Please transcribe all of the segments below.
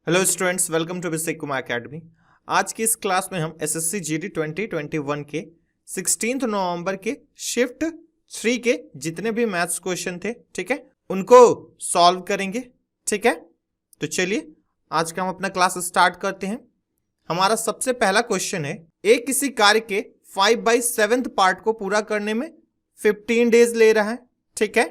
Hello students, welcome to basic Kumar academy. आज की इस क्लास में हम एसएससी जीडी 2021 के 16 नवंबर के शिफ्ट 3 के जितने भी मैथ्स क्वेश्चन थे, ठीक है, उनको सॉल्व करेंगे। ठीक है, तो चलिए आज का हम अपना क्लास स्टार्ट करते हैं। हमारा सबसे पहला क्वेश्चन है, ए किसी कार्य के 5/7 पार्ट को पूरा करने में 15 डेज ले रहा है। ठीक है,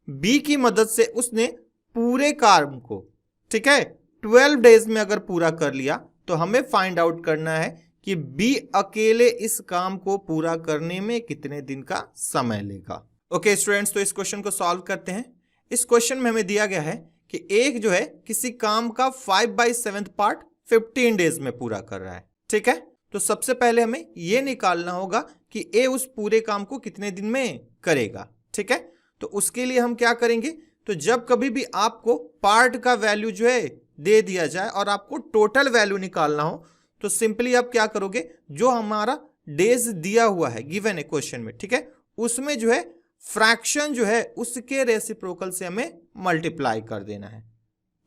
बी की मदद से उसने पूरे काम को, ठीक है, 12 डेज में अगर पूरा कर लिया तो हमें फाइंड आउट करना है कि बी अकेले इस काम को पूरा करने में कितने दिन का समय लेगा। ओके स्टूडेंट्स, तो इस क्वेश्चन को सॉल्व करते हैं। इस क्वेश्चन में हमें दिया गया है कि एक जो है किसी काम का 5/7 पार्ट 15 डेज में पूरा कर रहा है। ठीक है, तो सबसे पहले हमें यह निकालना होगा कि ए उस पूरे काम को कितने दिन में करेगा। ठीक है, तो उसके लिए हम क्या करेंगे, तो जब कभी भी आपको पार्ट का वैल्यू जो है दे दिया जाए और आपको टोटल वैल्यू निकालना हो तो सिंपली आप क्या करोगे, जो हमारा डेज दिया हुआ है गिवन है क्वेश्चन में, ठीक है, उसमें जो है फ्रैक्शन जो है उसके रेसिप्रोकल से हमें मल्टीप्लाई कर देना है।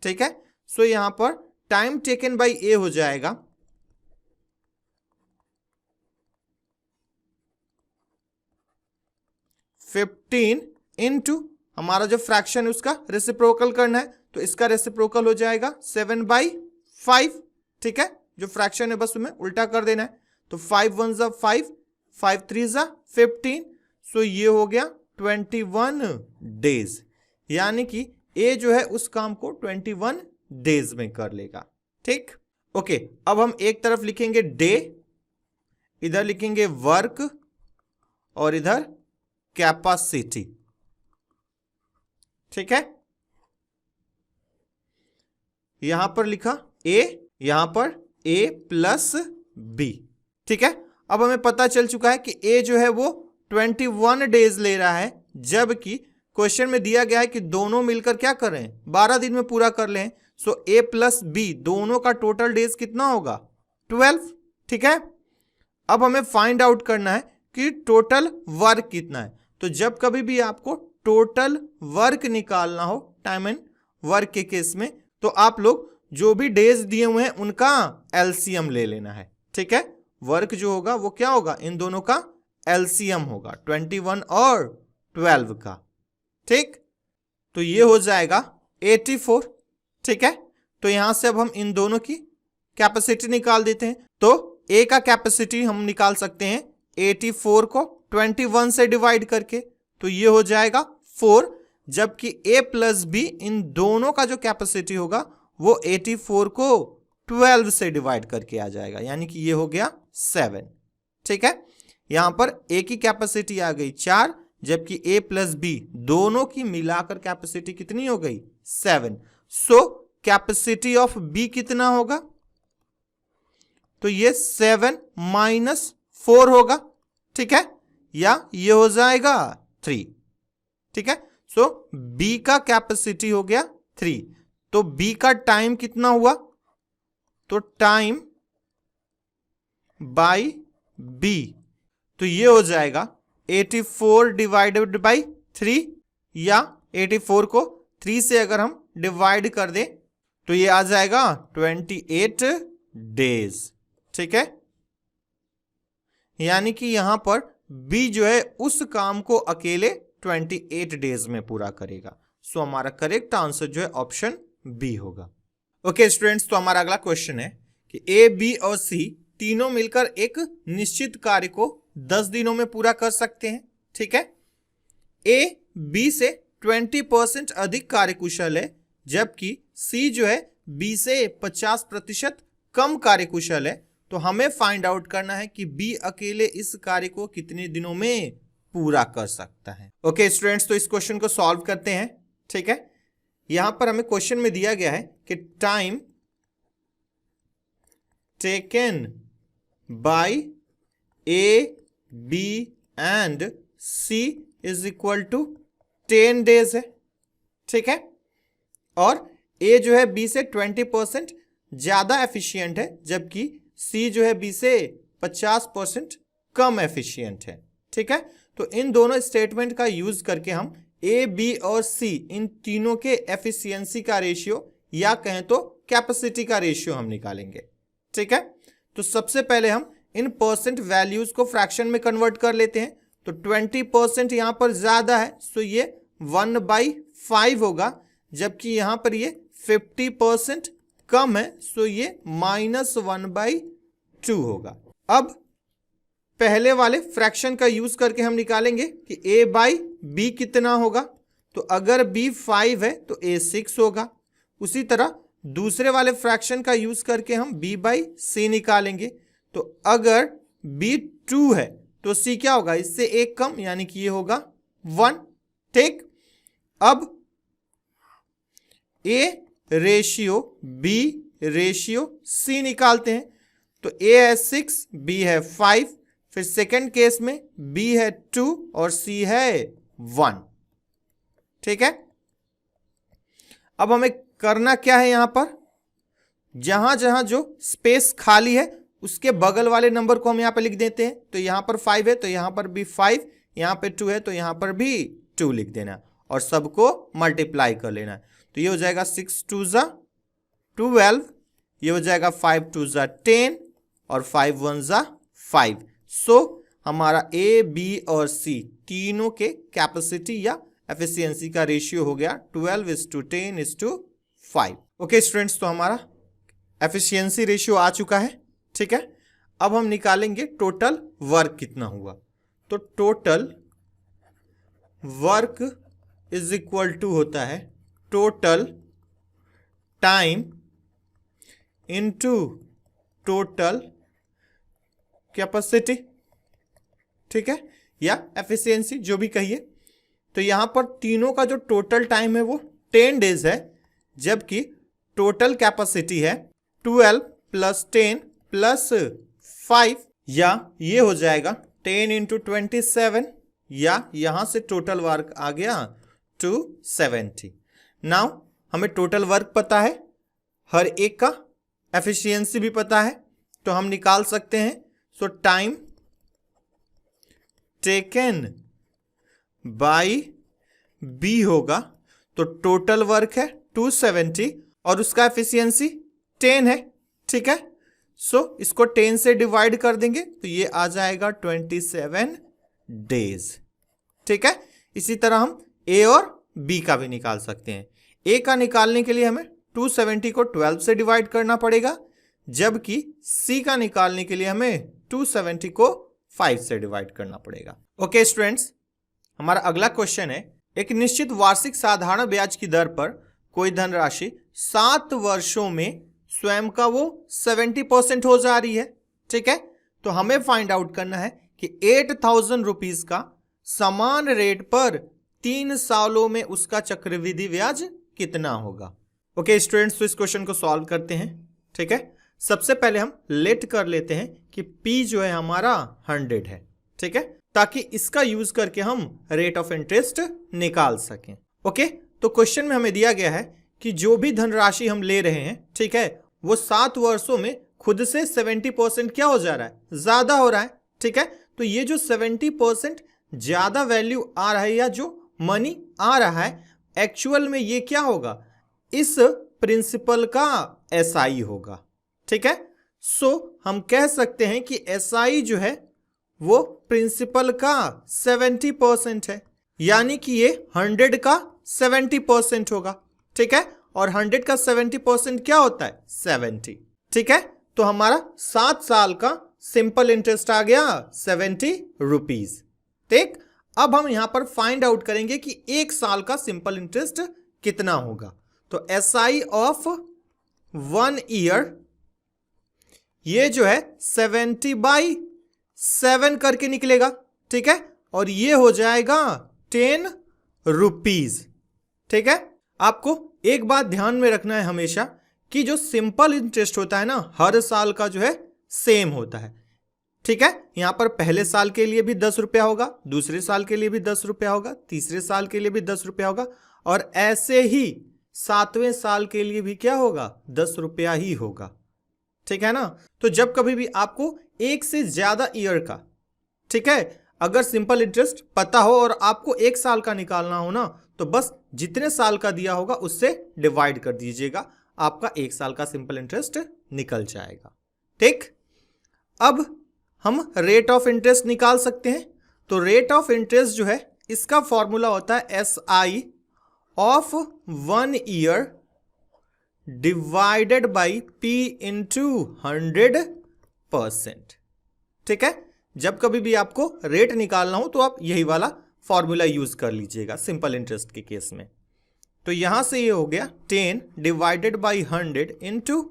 ठीक है, सो यहां पर टाइम टेकन बाय ए हो जाएगा 15 इंटू हमारा जो फ्रैक्शन है उसका रेसिप्रोकल करना है, तो इसका रेसिप्रोकल हो जाएगा 7/5। ठीक है, जो फ्रैक्शन है बस उसमें उल्टा कर देना है, तो 5 1 जा 5, 5 3 जा 15, सो ये हो गया 21 डेज। यानी कि ए जो है उस काम को 21 डेज में कर लेगा। ठीक, ओके, अब हम एक तरफ लिखेंगे डे, इधर लिखेंगे वर्क और इधर कैपेसिटी। ठीक है, यहां पर लिखा ए, यहां पर ए प्लस बी। ठीक है, अब हमें पता चल चुका है कि ए जो है वो 21 डेज ले रहा है, जबकि क्वेश्चन में दिया गया है कि दोनों मिलकर क्या कर रहे हैं, 12 दिन में पूरा कर लें। सो ए प्लस बी दोनों का टोटल डेज कितना होगा, 12। ठीक है, अब हमें फाइंड आउट करना है कि टोटल वर्क कितना है। तो जब कभी भी आपको टोटल वर्क निकालना हो टाइम एंड वर्क के केस में, तो आप लोग जो भी डेज दिए हुए हैं उनका एलसीएम ले लेना है। ठीक है, वर्क जो होगा वो क्या होगा, इन दोनों का एलसीएम होगा 21 और 12 का। ठीक, तो ये हो जाएगा 84। ठीक है, तो यहां से अब हम इन दोनों की कैपेसिटी निकाल देते हैं। तो ए का कैपेसिटी हम निकाल सकते हैं 84 को 21 से डिवाइड करके, तो ये हो जाएगा 4, जबकि ए प्लस बी इन दोनों का जो कैपेसिटी होगा वो 84 को 12 से डिवाइड करके आ जाएगा, यानी कि ये हो गया 7। ठीक है, यहां पर ए की कैपेसिटी आ गई 4, जबकि ए प्लस बी दोनों की मिलाकर कैपेसिटी कितनी हो गई, 7। सो कैपेसिटी ऑफ बी कितना होगा, तो ये 7 - 4 होगा। ठीक है, या ये हो जाएगा 3। ठीक है, सो बी का कैपेसिटी हो गया 3, तो बी का टाइम कितना हुआ, तो टाइम बाय बी, तो ये हो जाएगा 84 डिवाइडेड बाय 3, या 84 को 3 से अगर हम डिवाइड कर दें तो ये आ जाएगा 28 डेज। ठीक है, यानी कि यहां पर बी जो है उस काम को अकेले 28 डेज में पूरा करेगा। सो हमारा करेक्ट आंसर जो है ऑप्शन बी होगा। ओके स्टूडेंट्स, तो हमारा अगला क्वेश्चन है कि ए, बी और सी तीनों मिलकर एक निश्चित कार्य को 10 दिनों में पूरा कर सकते हैं। ठीक है, ए बी से 20% अधिक कार्यकुशल है, जबकि सी जो है बी से 50% कम कार्यकुशल है। तो हमें फाइंड आउट करना है कि बी अकेले इस कार्य को कितने दिनों में पूरा कर सकता है। ओके स्टूडेंट्स, तो इस क्वेश्चन को सॉल्व करते हैं। ठीक है, यहां पर हमें क्वेश्चन में दिया गया है कि time taken by A, B and C is equal to 10 days है। ठीक है, और ए जो है बी से 20% ज्यादा एफिशिएंट है, जबकि सी जो है बी से 50% कम एफिशिएंट है। ठीक है, तो इन दोनों स्टेटमेंट का यूज करके हम ए, बी और सी इन तीनों के एफिशिएंसी का रेशियो या कहें तो कैपेसिटी का रेशियो हम निकालेंगे। ठीक है, तो सबसे पहले हम इन परसेंट वैल्यूज को फ्रैक्शन में कन्वर्ट कर लेते हैं। तो 20% यहां पर ज्यादा है, सो ये 1/5 होगा, जबकि यहां पर ये 50% कम है, सो ये -1/2 होगा। अब पहले वाले फ्रैक्शन का यूज करके हम निकालेंगे कि a/b कितना होगा। तो अगर b 5 है तो a 6 होगा। उसी तरह दूसरे वाले फ्रैक्शन का यूज करके हम b/c निकालेंगे। तो अगर b 2 है तो c क्या होगा, इससे एक कम, यानी कि ये होगा 1। ठीक, अब a ratio b ratio c निकालते हैं। तो a है 6, b है 5, फिर सेकेंड केस में b है 2 और c है 1। ठीक है, अब हमें करना क्या है, यहां पर जहां जहां जो स्पेस खाली है उसके बगल वाले नंबर को हम यहां पर लिख देते हैं। तो यहां पर 5 है तो यहां पर भी 5, यहां पे 2 है तो यहां पर भी 2 लिख देना और सबको मल्टीप्लाई कर लेना। तो ये हो जाएगा 6 2 ज़ा 12, ये हो जाएगा 5 2 ज़ा 10 और 5 1 ज़ा 5। सो हमारा ए, बी और सी तीनों के कैपेसिटी या एफिशिएंसी का रेशियो हो गया 12:10:5। ओके स्टूडेंट्स, तो हमारा एफिशिएंसी रेशियो आ चुका है। ठीक है, अब हम निकालेंगे टोटल वर्क कितना हुआ। तो total work is equal to होता है total time into total capacity. ठीक है, या एफिशिएंसी जो भी कहिए। तो यहां पर तीनों का जो टोटल टाइम है वो 10 डेज है, जबकि टोटल कैपेसिटी है 12 + 10 + 5, या ये हो जाएगा 10 × 27, या यहां से टोटल वर्क आ गया 270। नाउ हमें टोटल वर्क पता है, हर एक का एफिशिएंसी भी पता है, तो हम निकाल सकते हैं। So time taken by B होगा, तो टोटल वर्क है 270 और उसका एफिशिएंसी 10 है। ठीक है, सो इसको 10 से डिवाइड कर देंगे तो ये आ जाएगा 27 डेज। ठीक है, इसी तरह हम ए और बी का भी निकाल सकते हैं। ए का निकालने के लिए हमें 270 को 12 से डिवाइड करना पड़ेगा, जबकि सी का निकालने के लिए हमें 270 को 5 से डिवाइड करना पड़ेगा। ओके स्टूडेंट्स, हमारा अगला क्वेश्चन है, एक निश्चित वार्षिक साधारण ब्याज की दर पर कोई धनराशि 7 वर्षों में स्वयं का वो 70% हो जा रही है। ठीक है, तो हमें फाइंड आउट करना है कि 8000 रुपीज का समान रेट पर 3 सालों में उसका चक्रवृद्धि ब्याज कितना होगा। ओके स्टूडेंट्स, तो इस क्वेश्चन को सॉल्व करते हैं। ठीक है, सबसे पहले हम लेट कर लेते हैं कि P जो है हमारा 100 है। ठीक है, ताकि इसका यूज करके हम रेट ऑफ इंटरेस्ट निकाल सकें। ओके, तो क्वेश्चन में हमें दिया गया है कि जो भी धनराशि हम ले रहे हैं, ठीक है, वो 7 वर्षों में खुद से 70% क्या हो जा रहा है, ज्यादा हो रहा है। ठीक है, तो ये जो 70% ज्यादा वैल्यू आ रहा है या जो मनी आ रहा है, एक्चुअल में ये क्या होगा, इस प्रिंसिपल का SI होगा। ठीक है, सो हम कह सकते हैं कि SI जो है वो प्रिंसिपल का 70% है, यानी कि ये 100 का 70% होगा। ठीक है, और 100 का 70% क्या होता है, 70। ठीक है, तो हमारा 7 साल का सिंपल इंटरेस्ट आ गया 70 रुपीज। ठीक, अब हम यहां पर फाइंड आउट करेंगे कि 1 साल का सिंपल इंटरेस्ट कितना होगा। तो SI ऑफ 1 ईयर ये जो है 70/7 करके निकलेगा। ठीक है, और ये हो जाएगा 10 रुपीज। ठीक है, आपको एक बात ध्यान में रखना है हमेशा कि जो सिंपल इंटरेस्ट होता है ना, हर साल का जो है सेम होता है। ठीक है, यहां पर पहले साल के लिए भी 10 रुपया होगा, दूसरे साल के लिए भी 10 रुपया होगा, तीसरे साल के लिए भी 10 रुपया होगा, और ऐसे ही 7वें साल के लिए भी क्या होगा, 10 रुपया ही होगा। ठीक है ना, तो जब कभी भी आपको एक से ज्यादा ईयर का, ठीक है, अगर सिंपल इंटरेस्ट पता हो और आपको 1 साल का निकालना हो ना, तो बस जितने साल का दिया होगा उससे डिवाइड कर दीजिएगा, आपका 1 साल का सिंपल इंटरेस्ट निकल जाएगा। ठीक, अब हम रेट ऑफ इंटरेस्ट निकाल सकते हैं। तो रेट ऑफ इंटरेस्ट जो है इसका फॉर्मूला होता है SI of 1 year divided by P into 100%। ठीक है, जब कभी भी आपको रेट निकालना हो तो आप यही वाला फॉर्मूला यूज कर लीजिएगा सिंपल इंटरेस्ट के केस में। तो यहां से ये हो गया 10 डिवाइडेड बाई 100 इंटू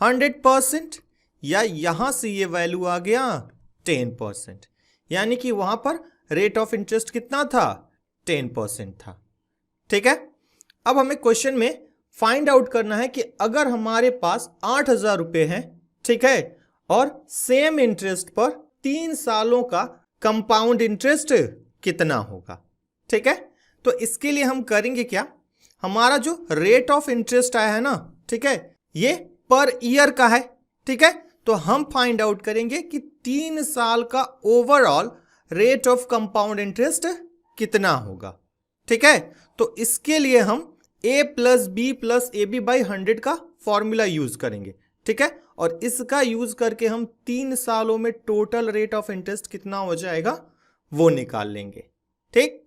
100%, या यहां से ये वैल्यू आ गया 10%, यानी कि वहां पर रेट ऑफ इंटरेस्ट कितना था, 10% था। ठीक है, अब हमें क्वेश्चन में फाइंड आउट करना है कि अगर हमारे पास 8,000 रुपए हैं, ठीक है, और सेम इंटरेस्ट पर 3 सालों का कंपाउंड इंटरेस्ट कितना होगा। ठीक है, तो इसके लिए हम करेंगे क्या, हमारा जो रेट ऑफ इंटरेस्ट आया है ना, ठीक है, ये पर ईयर का है। ठीक है, तो हम फाइंड आउट करेंगे कि 3 साल का overall rate of compound interest कितना होगा। ठीक है, तो इसके लिए हम A plus B plus AB by 100 का फॉर्मूला यूज करेंगे। ठीक है, और इसका यूज करके हम 3 सालों में टोटल रेट ऑफ इंटरेस्ट कितना हो जाएगा वो निकाल लेंगे। ठीक,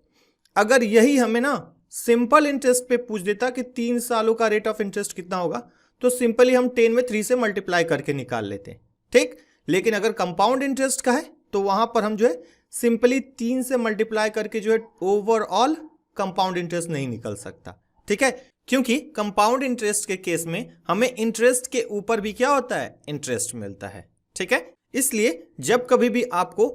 अगर यही हमें ना सिंपल इंटरेस्ट पे पूछ देता कि 3 सालों का रेट ऑफ इंटरेस्ट कितना होगा, तो सिंपली हम 10 में 3 से मल्टीप्लाई करके निकाल लेते हैं। ठीक, लेकिन अगर कंपाउंड इंटरेस्ट का है तो वहां पर हम जो है सिंपली 3 से मल्टीप्लाई करके जो है ओवरऑल कंपाउंड इंटरेस्ट नहीं निकल सकता। ठीक है, क्योंकि कंपाउंड इंटरेस्ट के केस में हमें इंटरेस्ट के ऊपर भी क्या होता है, इंटरेस्ट मिलता है। ठीक है, इसलिए जब कभी भी आपको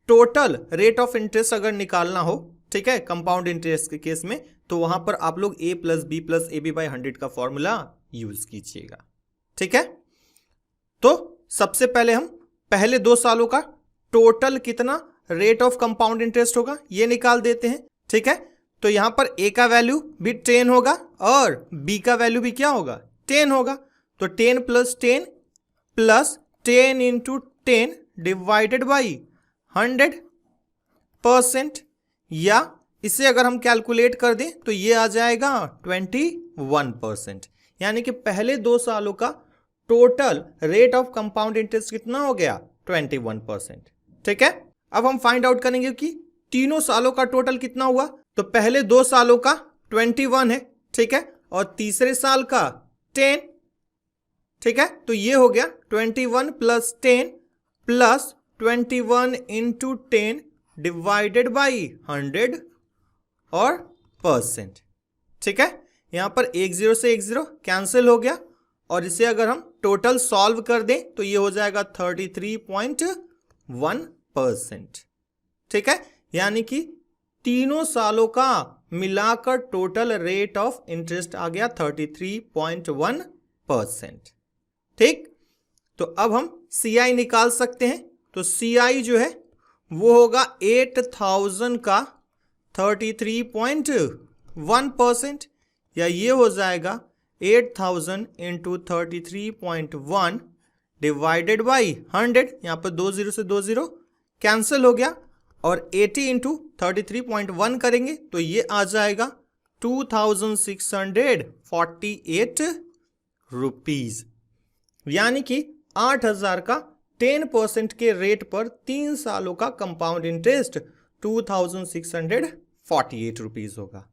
टोटल रेट ऑफ इंटरेस्ट अगर निकालना हो, ठीक है, कंपाउंड इंटरेस्ट के केस में, तो वहां पर आप लोग A plus B plus AB by 100 का फॉर्मूला यूज कीजिएगा। ठीक है, तो सबसे पहले हम पहले 2 सालों का टोटल कितना रेट ऑफ कंपाउंड इंटरेस्ट होगा ये निकाल देते हैं। ठीक है, तो यहां पर A का वैल्यू भी 10 होगा और B का वैल्यू भी क्या होगा, 10 होगा। तो 10 प्लस 10 इंटू 10 डिवाइडेड बाई 100%, या इसे अगर हम कैलकुलेट कर दें तो ये आ जाएगा 21%, यानी कि पहले 2 सालों का total rate of compound interest कितना हो गया, 21%। ठीक है, अब हम फाइंड आउट करेंगे कि तीनों सालों का टोटल कितना हुआ। तो पहले 2 सालों का 21 है, ठीक है, और तीसरे साल का 10। ठीक है, तो ये हो गया 21 plus 10 plus 21 into 10 divided by 100 और %। ठीक है, यहां पर 1 0 से 1 0 कैंसिल हो गया, और इसे अगर हम टोटल सॉल्व कर दें तो ये हो जाएगा 33.1%। ठीक है, यानी कि तीनों सालों का मिलाकर टोटल रेट ऑफ इंटरेस्ट आ गया 33.1%। ठीक, तो अब हम CI निकाल सकते हैं। तो CI जो है वो होगा 8,000 का 33.1%, या ये हो जाएगा 8,000 इंटू 33.1 डिवाइडेड बाई 100। यहाँ पर 2 0 से 2 0 कैंसिल हो गया, और 80 इंटू 33.1 करेंगे तो ये आ जाएगा 2,648 रुपीज, यानी कि 8,000 का 10% के रेट पर 3 सालों का कंपाउंड इंटरेस्ट 2,648 रुपीज होगा।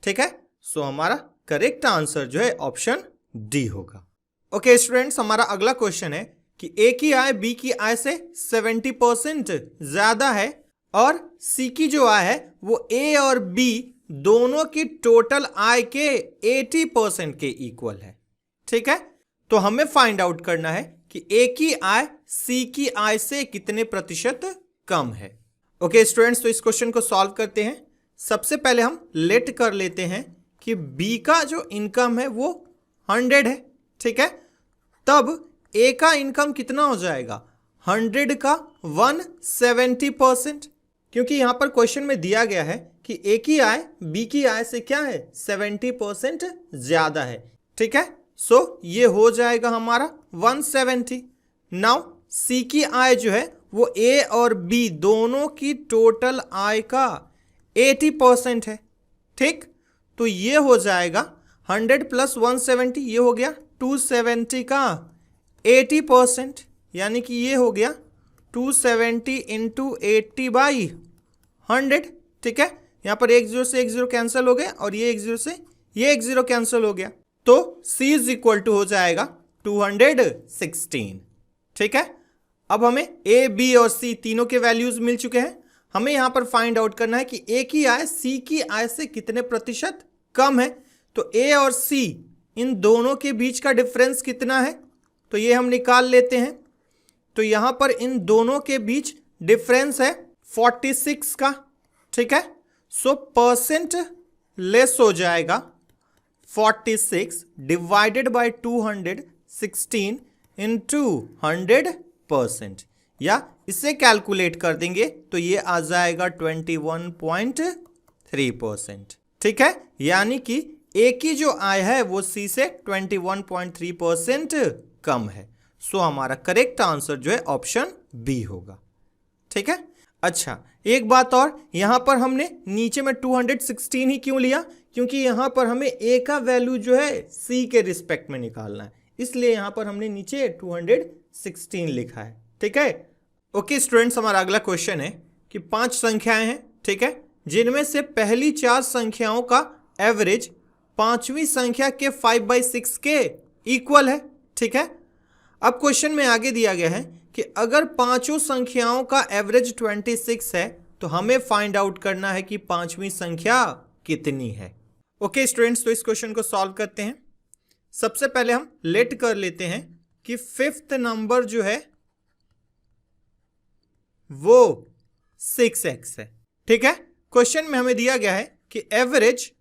ठीक है, सो हमारा करेक्ट आंसर जो है ऑप्शन डी होगा। ओके स्टूडेंट्स, हमारा अगला क्वेश्चन है कि ए की आय बी की आय से 70% ज्यादा है और सी की जो आय है वो ए और बी दोनों की टोटल आय के 80% के इक्वल है। ठीक है, तो हमें फाइंड आउट करना है कि ए की आय सी की आय से कितने प्रतिशत कम है। ओके स्टूडेंट्स, तो इस क्वेश्चन को सॉल्व करते हैं। सबसे पहले हम लेट कर लेते हैं कि बी का जो इनकम है वो 100 है। ठीक है, तब ए का इनकम कितना हो जाएगा, 100 का 170%, क्योंकि यहां पर क्वेश्चन में दिया गया है कि ए की आय बी की आय से क्या है, 70% ज्यादा है। ठीक है, सो ये हो जाएगा हमारा 170। नाउ सी की आय जो है वो ए और बी दोनों की टोटल आय का 80% है। ठीक, तो ये हो जाएगा 100 प्लस 170, ये हो गया 270 का 80%, यानी कि ये हो गया 270 इंटू 80/100। ठीक है, यहाँ पर एक जीरो से एक जीरो कैंसिल हो गया और ये एक जीरो से ये एक जीरो कैंसिल हो गया, तो C इज इक्वल टू हो जाएगा 216। ठीक है, अब हमें A, B और C तीनों के वैल्यूज मिल चुके हैं। हमें यहाँ पर फाइंड आउट करना है कि A की आय C की आय से कितने प्रतिशत कम है। तो A और C इन दोनों के बीच का डिफरेंस कितना है, तो ये हम निकाल लेते हैं। तो यहाँ पर इन दोनों के बीच डिफरेंस है 46 का। ठीक है, सो परसेंट लेस हो जाएगा 46 डिवाइडेड बाय 216 इंटू 100%, या इसे कैलकुलेट कर देंगे तो ये आ जाएगा 21.3%। ठीक है, यानी कि A की जो आय है वो C से 21.3% कम है। सो हमारा करेक्ट आंसर जो है ऑप्शन बी होगा। ठीक है, अच्छा एक बात और, यहां पर हमने नीचे में 216 ही क्यों लिया, क्योंकि यहां पर हमें A का वैल्यू जो है C के रिस्पेक्ट में निकालना है, इसलिए यहां पर हमने नीचे 216 लिखा है। ठीक है, ओके स्टूडेंट्स, हमारा अगला क्वेश्चन है कि 5 संख्याएं हैं। ठीक है, जिनमें से पहली 4 संख्याओं का एवरेज 5वीं संख्या के 5/6 के इक्वल है। ठीक है, अब क्वेश्चन में आगे दिया गया है कि अगर पांचों संख्याओं का एवरेज 26 है तो हमें फाइंड आउट करना है कि 5वीं संख्या कितनी है। ओके स्टूडेंट्स, तो इस क्वेश्चन को सॉल्व करते हैं। सबसे पहले हम लेट कर लेते हैं कि 5th नंबर जो है वो 6x है। ठीक है, क्वेश्चन में हमें दिया गया है कि average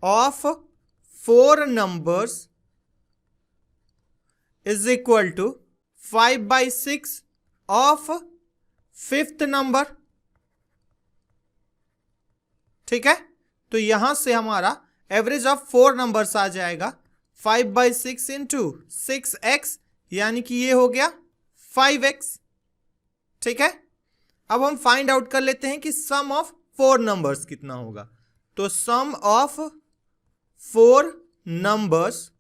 of 4 numbers is equal to 5/6 of 5th number. ठीक है, तो यहां से हमारा एवरेज ऑफ 4 नंबर्स आ जाएगा 5/6 इंटू 6x, यानी कि ये हो गया 5x। ठीक है, अब हम फाइंड आउट कर लेते हैं कि सम ऑफ 4 नंबर्स कितना होगा। तो सम ऑफ 4 नंबर्स,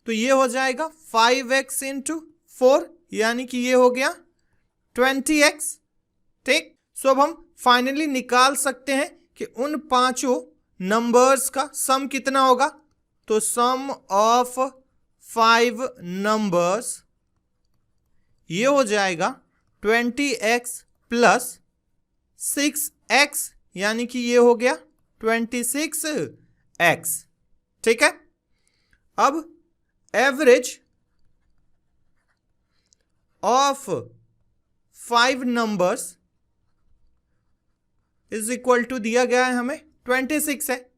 तो ये हो जाएगा 5x इंटू 4, यानी कि ये हो गया 20x। ठीक, सो अब हम फाइनली निकाल सकते हैं कि उन पांचों नंबर्स का सम कितना होगा। तो सम ऑफ 5 नंबर्स ये हो जाएगा 20x प्लस 6x, यानी कि ये हो गया 26x। ठीक है, अब average of 5 numbers is equal to दिया गया है हमें 26 है।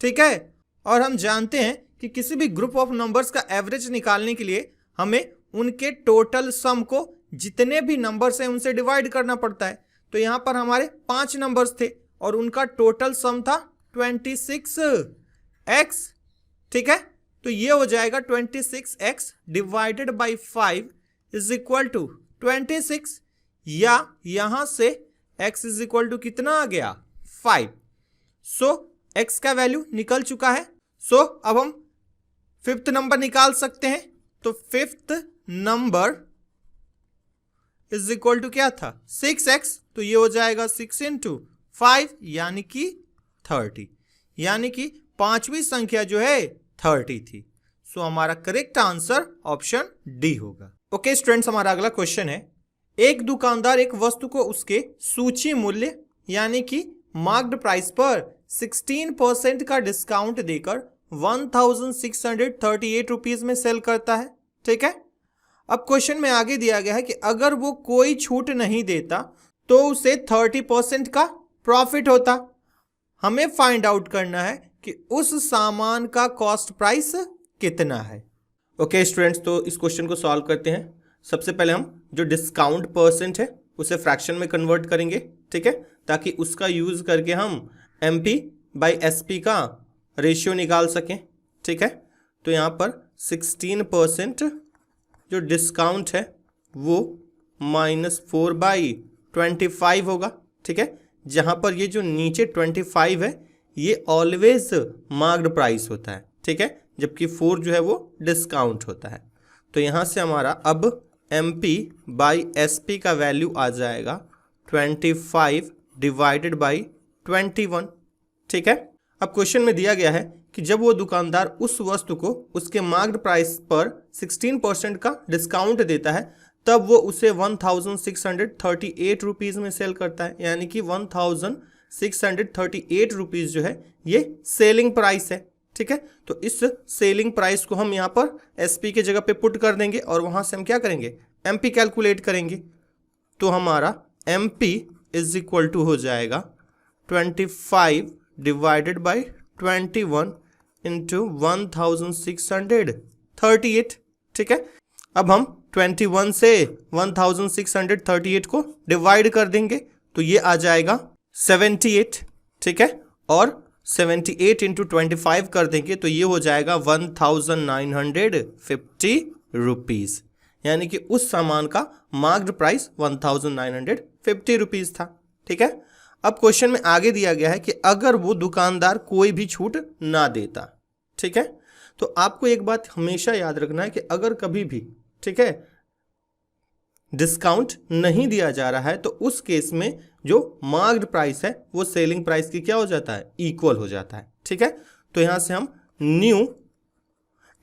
ठीक है, और हम जानते हैं कि किसी भी ग्रुप ऑफ नंबर्स का एवरेज निकालने के लिए हमें उनके टोटल सम को जितने भी नंबर्स हैं उनसे डिवाइड करना पड़ता है। तो यहां पर हमारे 5 नंबर्स थे और उनका टोटल सम था 26x। ठीक है, तो ये हो जाएगा 26x divided by 5 is equal to 26, या यहां से x इज इक्वल टू कितना आ गया 5। सो x का वैल्यू निकल चुका है। सो अब हम 5th नंबर निकाल सकते हैं। तो 5th number is equal to क्या था 6x, तो ये हो जाएगा 6 इंटू 5, यानी कि 30, यानी कि 5वीं संख्या जो है 30 थी। सो हमारा करेक्ट आंसर ऑप्शन डी होगा। ओके स्टूडेंट्स, हमारा अगला क्वेश्चन है, एक दुकानदार एक वस्तु को उसके सूची मूल्य यानी कि मार्क्ड प्राइस पर 16% का डिस्काउंट देकर 1638 रुपीज में सेल करता है। ठीक है, अब क्वेश्चन में आगे दिया गया है कि अगर वो कोई छूट नहीं देता तो उसे 30% का प्रॉफिट होता। हमें फाइंड आउट करना है कि उस सामान का कॉस्ट प्राइस कितना है। ओके स्टूडेंट्स, तो इस क्वेश्चन को सॉल्व करते हैं। सबसे पहले हम जो डिस्काउंट परसेंट है उसे फ्रैक्शन में कन्वर्ट करेंगे। ठीक है, ताकि उसका यूज करके हम MP/SP का रेशियो निकाल सकें। ठीक है, तो यहाँ पर 16% जो डिस्काउंट है वो -4/25 होगा। ठीक है, जहाँ पर ये जो नीचे 25 है ये ऑलवेज मार्क्ड प्राइस होता है। ठीक है, जबकि 4 जो है वो डिस्काउंट होता है। तो यहाँ से हमारा अब MP/SP का वैल्यू आ जाएगा 25 डिवाइडेड बाई 21। ठीक है, अब क्वेश्चन में दिया गया है कि जब वो दुकानदार उस वस्तु को उसके मार्क्ड प्राइस पर 16% का डिस्काउंट देता है तब वो उसे 1638 रुपीज़ में सेल करता है, यानी कि 1638 रुपीज़ जो है ये सेलिंग प्राइस है। ठीक है, तो इस सेलिंग प्राइस को हम यहाँ पर SP के जगह पे पुट कर देंगे और वहाँ से हम क्या करेंगे, MP कैलकुलेट करेंगे। तो हमारा MP इज इक्वल टू हो जाएगा 25 डिवाइडेड बाई 21 इंटू 1638। ठीक है, अब हम 21 से 1638 को डिवाइड कर देंगे तो ये आ जाएगा 78। ठीक है, और 78 इंटू 25 कर देंगे तो ये हो जाएगा 1950 रुपीज़, यानी कि उस सामान का मार्क्ड प्राइस 1950 रुपीज़ था। ठीक है, अब क्वेश्चन में आगे दिया गया है कि अगर वो दुकानदार कोई भी छूट ना देता। ठीक है, तो आपको एक बात हमेशा याद रखना है कि अगर कभी भी, ठीक है, डिस्काउंट नहीं दिया जा रहा है तो उस केस में जो मार्क्ड प्राइस है वो सेलिंग प्राइस की क्या हो जाता है, इक्वल हो जाता है। ठीक है, तो यहां से हम new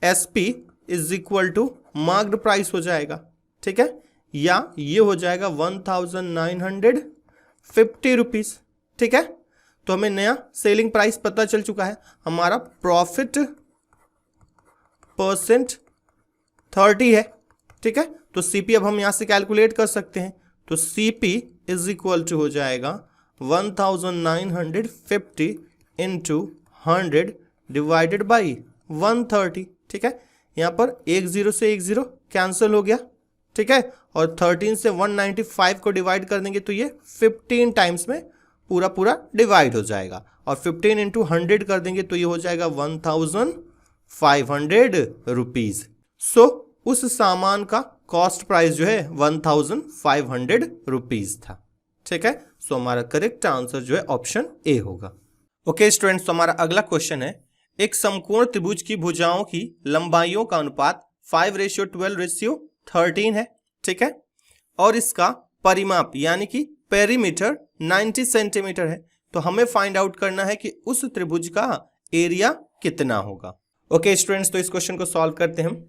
SP is equal to marked price हो जाएगा। ठीक है, या ये हो जाएगा 1950 रुपीज़। ठीक है, तो हमें नया सेलिंग प्राइस पता चल चुका है, हमारा प्रॉफिट परसेंट 30 है। ठीक है, तो CP अब हम यहाँ से कैलकुलेट कर सकते हैं, तो CP इज इक्वल टू हो जाएगा 1950 इंटू 100 डिवाइडेड बाई 130। ठीक है, यहाँ पर 10 से 10 कैंसिल हो गया। ठीक है, और 13 से 195 को डिवाइड कर देंगे तो ये 15 टाइम्स में पूरा डिवाइड हो जाएगा, और 15 इंटू 100 कर देंगे तो ये हो जाएगा 1500 रुपीज़। सो उस सामान का कॉस्ट प्राइस जो है 1500 रुपीज़ था। ठीक है, सो हमारा करेक्ट आंसर जो है ऑप्शन ए होगा। ओके स्टूडेंट्स, तो हमारा अगला क्वेश्चन है, एक समकोण त्रिभुज की भुजाओं की लंबाइयों का अनुपात 5:12:13 है। ठीक है, और इसका परिमाप यानी कि पेरीमीटर 90 सेंटीमीटर है। तो हमें फाइंड आउट करना है कि उस त्रिभुज का एरिया कितना होगा। ओके स्टूडेंट्स, तो इस क्वेश्चन को सॉल्व करते हैं हम।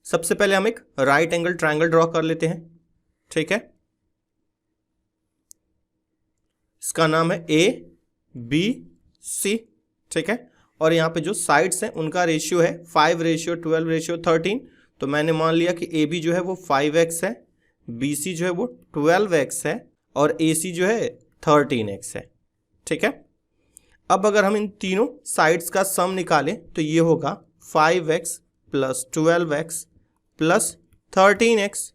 सबसे पहले हम एक राइट एंगल ट्रायंगल ड्रॉ कर लेते हैं। ठीक है, इसका नाम है ABC। ठीक है, और यहाँ पे जो साइड्स हैं उनका रेशियो है 5:12:13। तो मैंने मान लिया कि AB जो है वो 5x है, BC जो है वो 12x है, और AC जो है 13x है। ठीक है, अब अगर हम इन तीनों साइड्स का सम निकालें तो ये होगा 5x plus 12x plus 13x।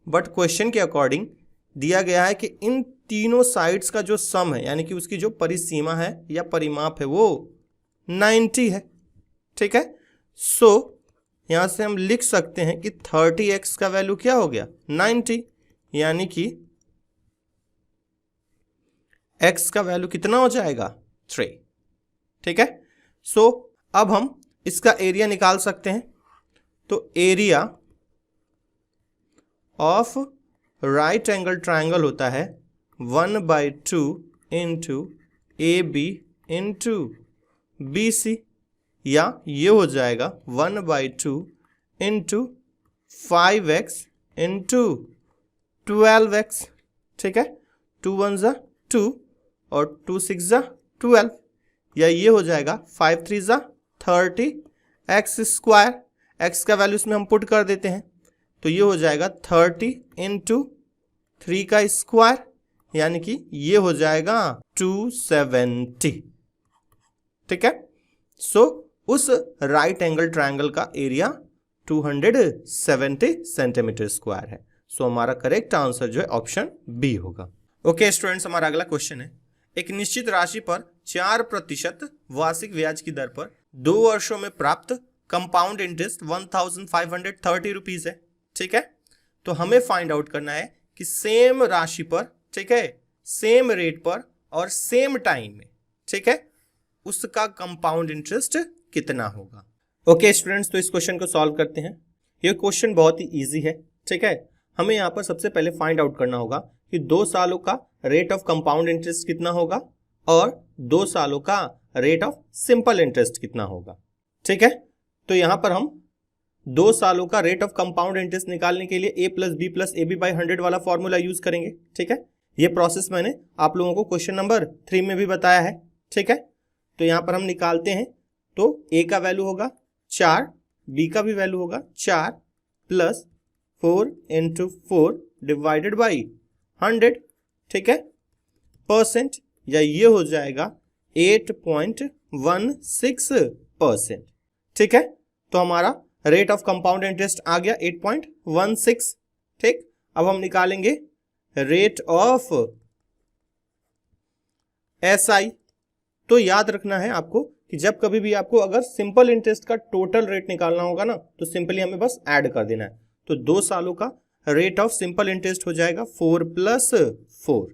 But question के अकॉर्डिंग दिया गया है कि इन तीनों साइड्स का जो सम है यानी कि उसकी जो परिसीमा है या परिमाप है वो 90 है। ठीक है, सो यहाँ से हम लिख सकते हैं कि 30x का वैल्यू क्या हो गया, 90, यानी कि x का वैल्यू कितना हो जाएगा, 3। ठीक है, सो अब हम इसका एरिया निकाल सकते हैं। तो area of right angle triangle होता है 1/2 इंटू AB इंटू BC, या ये हो जाएगा 1/2 इंटू 5x इंटू 12x। ठीक है, 2 1 ज़ा 2 और 2 6 ज़ा 12, या ये हो जाएगा 5 3 ज़ा 30 x स्क्वायर। x का वैल्यू इसमें हम पुट कर देते हैं तो ये हो जाएगा 30 इंटू 3 का स्क्वायर, यानी कि ये हो जाएगा 270। ठीक है, सो उस राइट एंगल ट्रायंगल का एरिया 270 सेंटीमीटर स्क्वायर है। सो हमारा करेक्ट आंसर जो है ऑप्शन बी होगा। ओके स्टूडेंट्स, हमारा अगला क्वेश्चन है, एक निश्चित राशि पर 4% वार्षिक ब्याज की दर पर 2 वर्षों में प्राप्त कंपाउंड इंटरेस्ट 1530 रुपीज है। ठीक है, तो हमें फाइंड आउट करना है कि सेम राशि पर, ठीक है, सेम रेट पर और सेम टाइम में, ठीक है, उसका कंपाउंड इंटरेस्ट कितना होगा। ओके स्टूडेंट्स, तो इस क्वेश्चन को सॉल्व करते हैं। ये क्वेश्चन बहुत ही इजी है, ठीक है। हमें यहाँ पर सबसे पहले फाइंड आउट करना होगा कि 2 सालों का रेट ऑफ कंपाउंड इंटरेस्ट कितना होगा और 2 सालों का रेट ऑफ सिंपल इंटरेस्ट कितना होगा, ठीक है। तो यहाँ पर हम 2 सालों का रेट ऑफ कंपाउंड इंटरेस्ट निकालने के लिए a plus B plus AB by 100 वाला फॉर्मूला यूज करेंगे, ठीक है। ये प्रोसेस मैंने आप लोगों को क्वेश्चन नंबर 3 में भी बताया है, ठीक है। तो यहाँ पर हम निकालते हैं, तो a का वैल्यू होगा 4, b का भी वैल्यू होगा 4 प्लस 4 इंटू 4 डिवाइडेड बाई 100, ठीक है, परसेंट, या ये हो जाएगा 8.16%, ठीक है। तो हमारा रेट ऑफ कंपाउंड इंटरेस्ट आ गया 8.16, ठीक। अब हम निकालेंगे रेट ऑफ SI। तो याद रखना है आपको कि जब कभी भी आपको अगर सिंपल इंटरेस्ट का टोटल रेट निकालना होगा ना, तो सिंपली हमें बस ऐड कर देना है। तो 2 सालों का रेट ऑफ सिंपल इंटरेस्ट हो जाएगा 4 प्लस 4,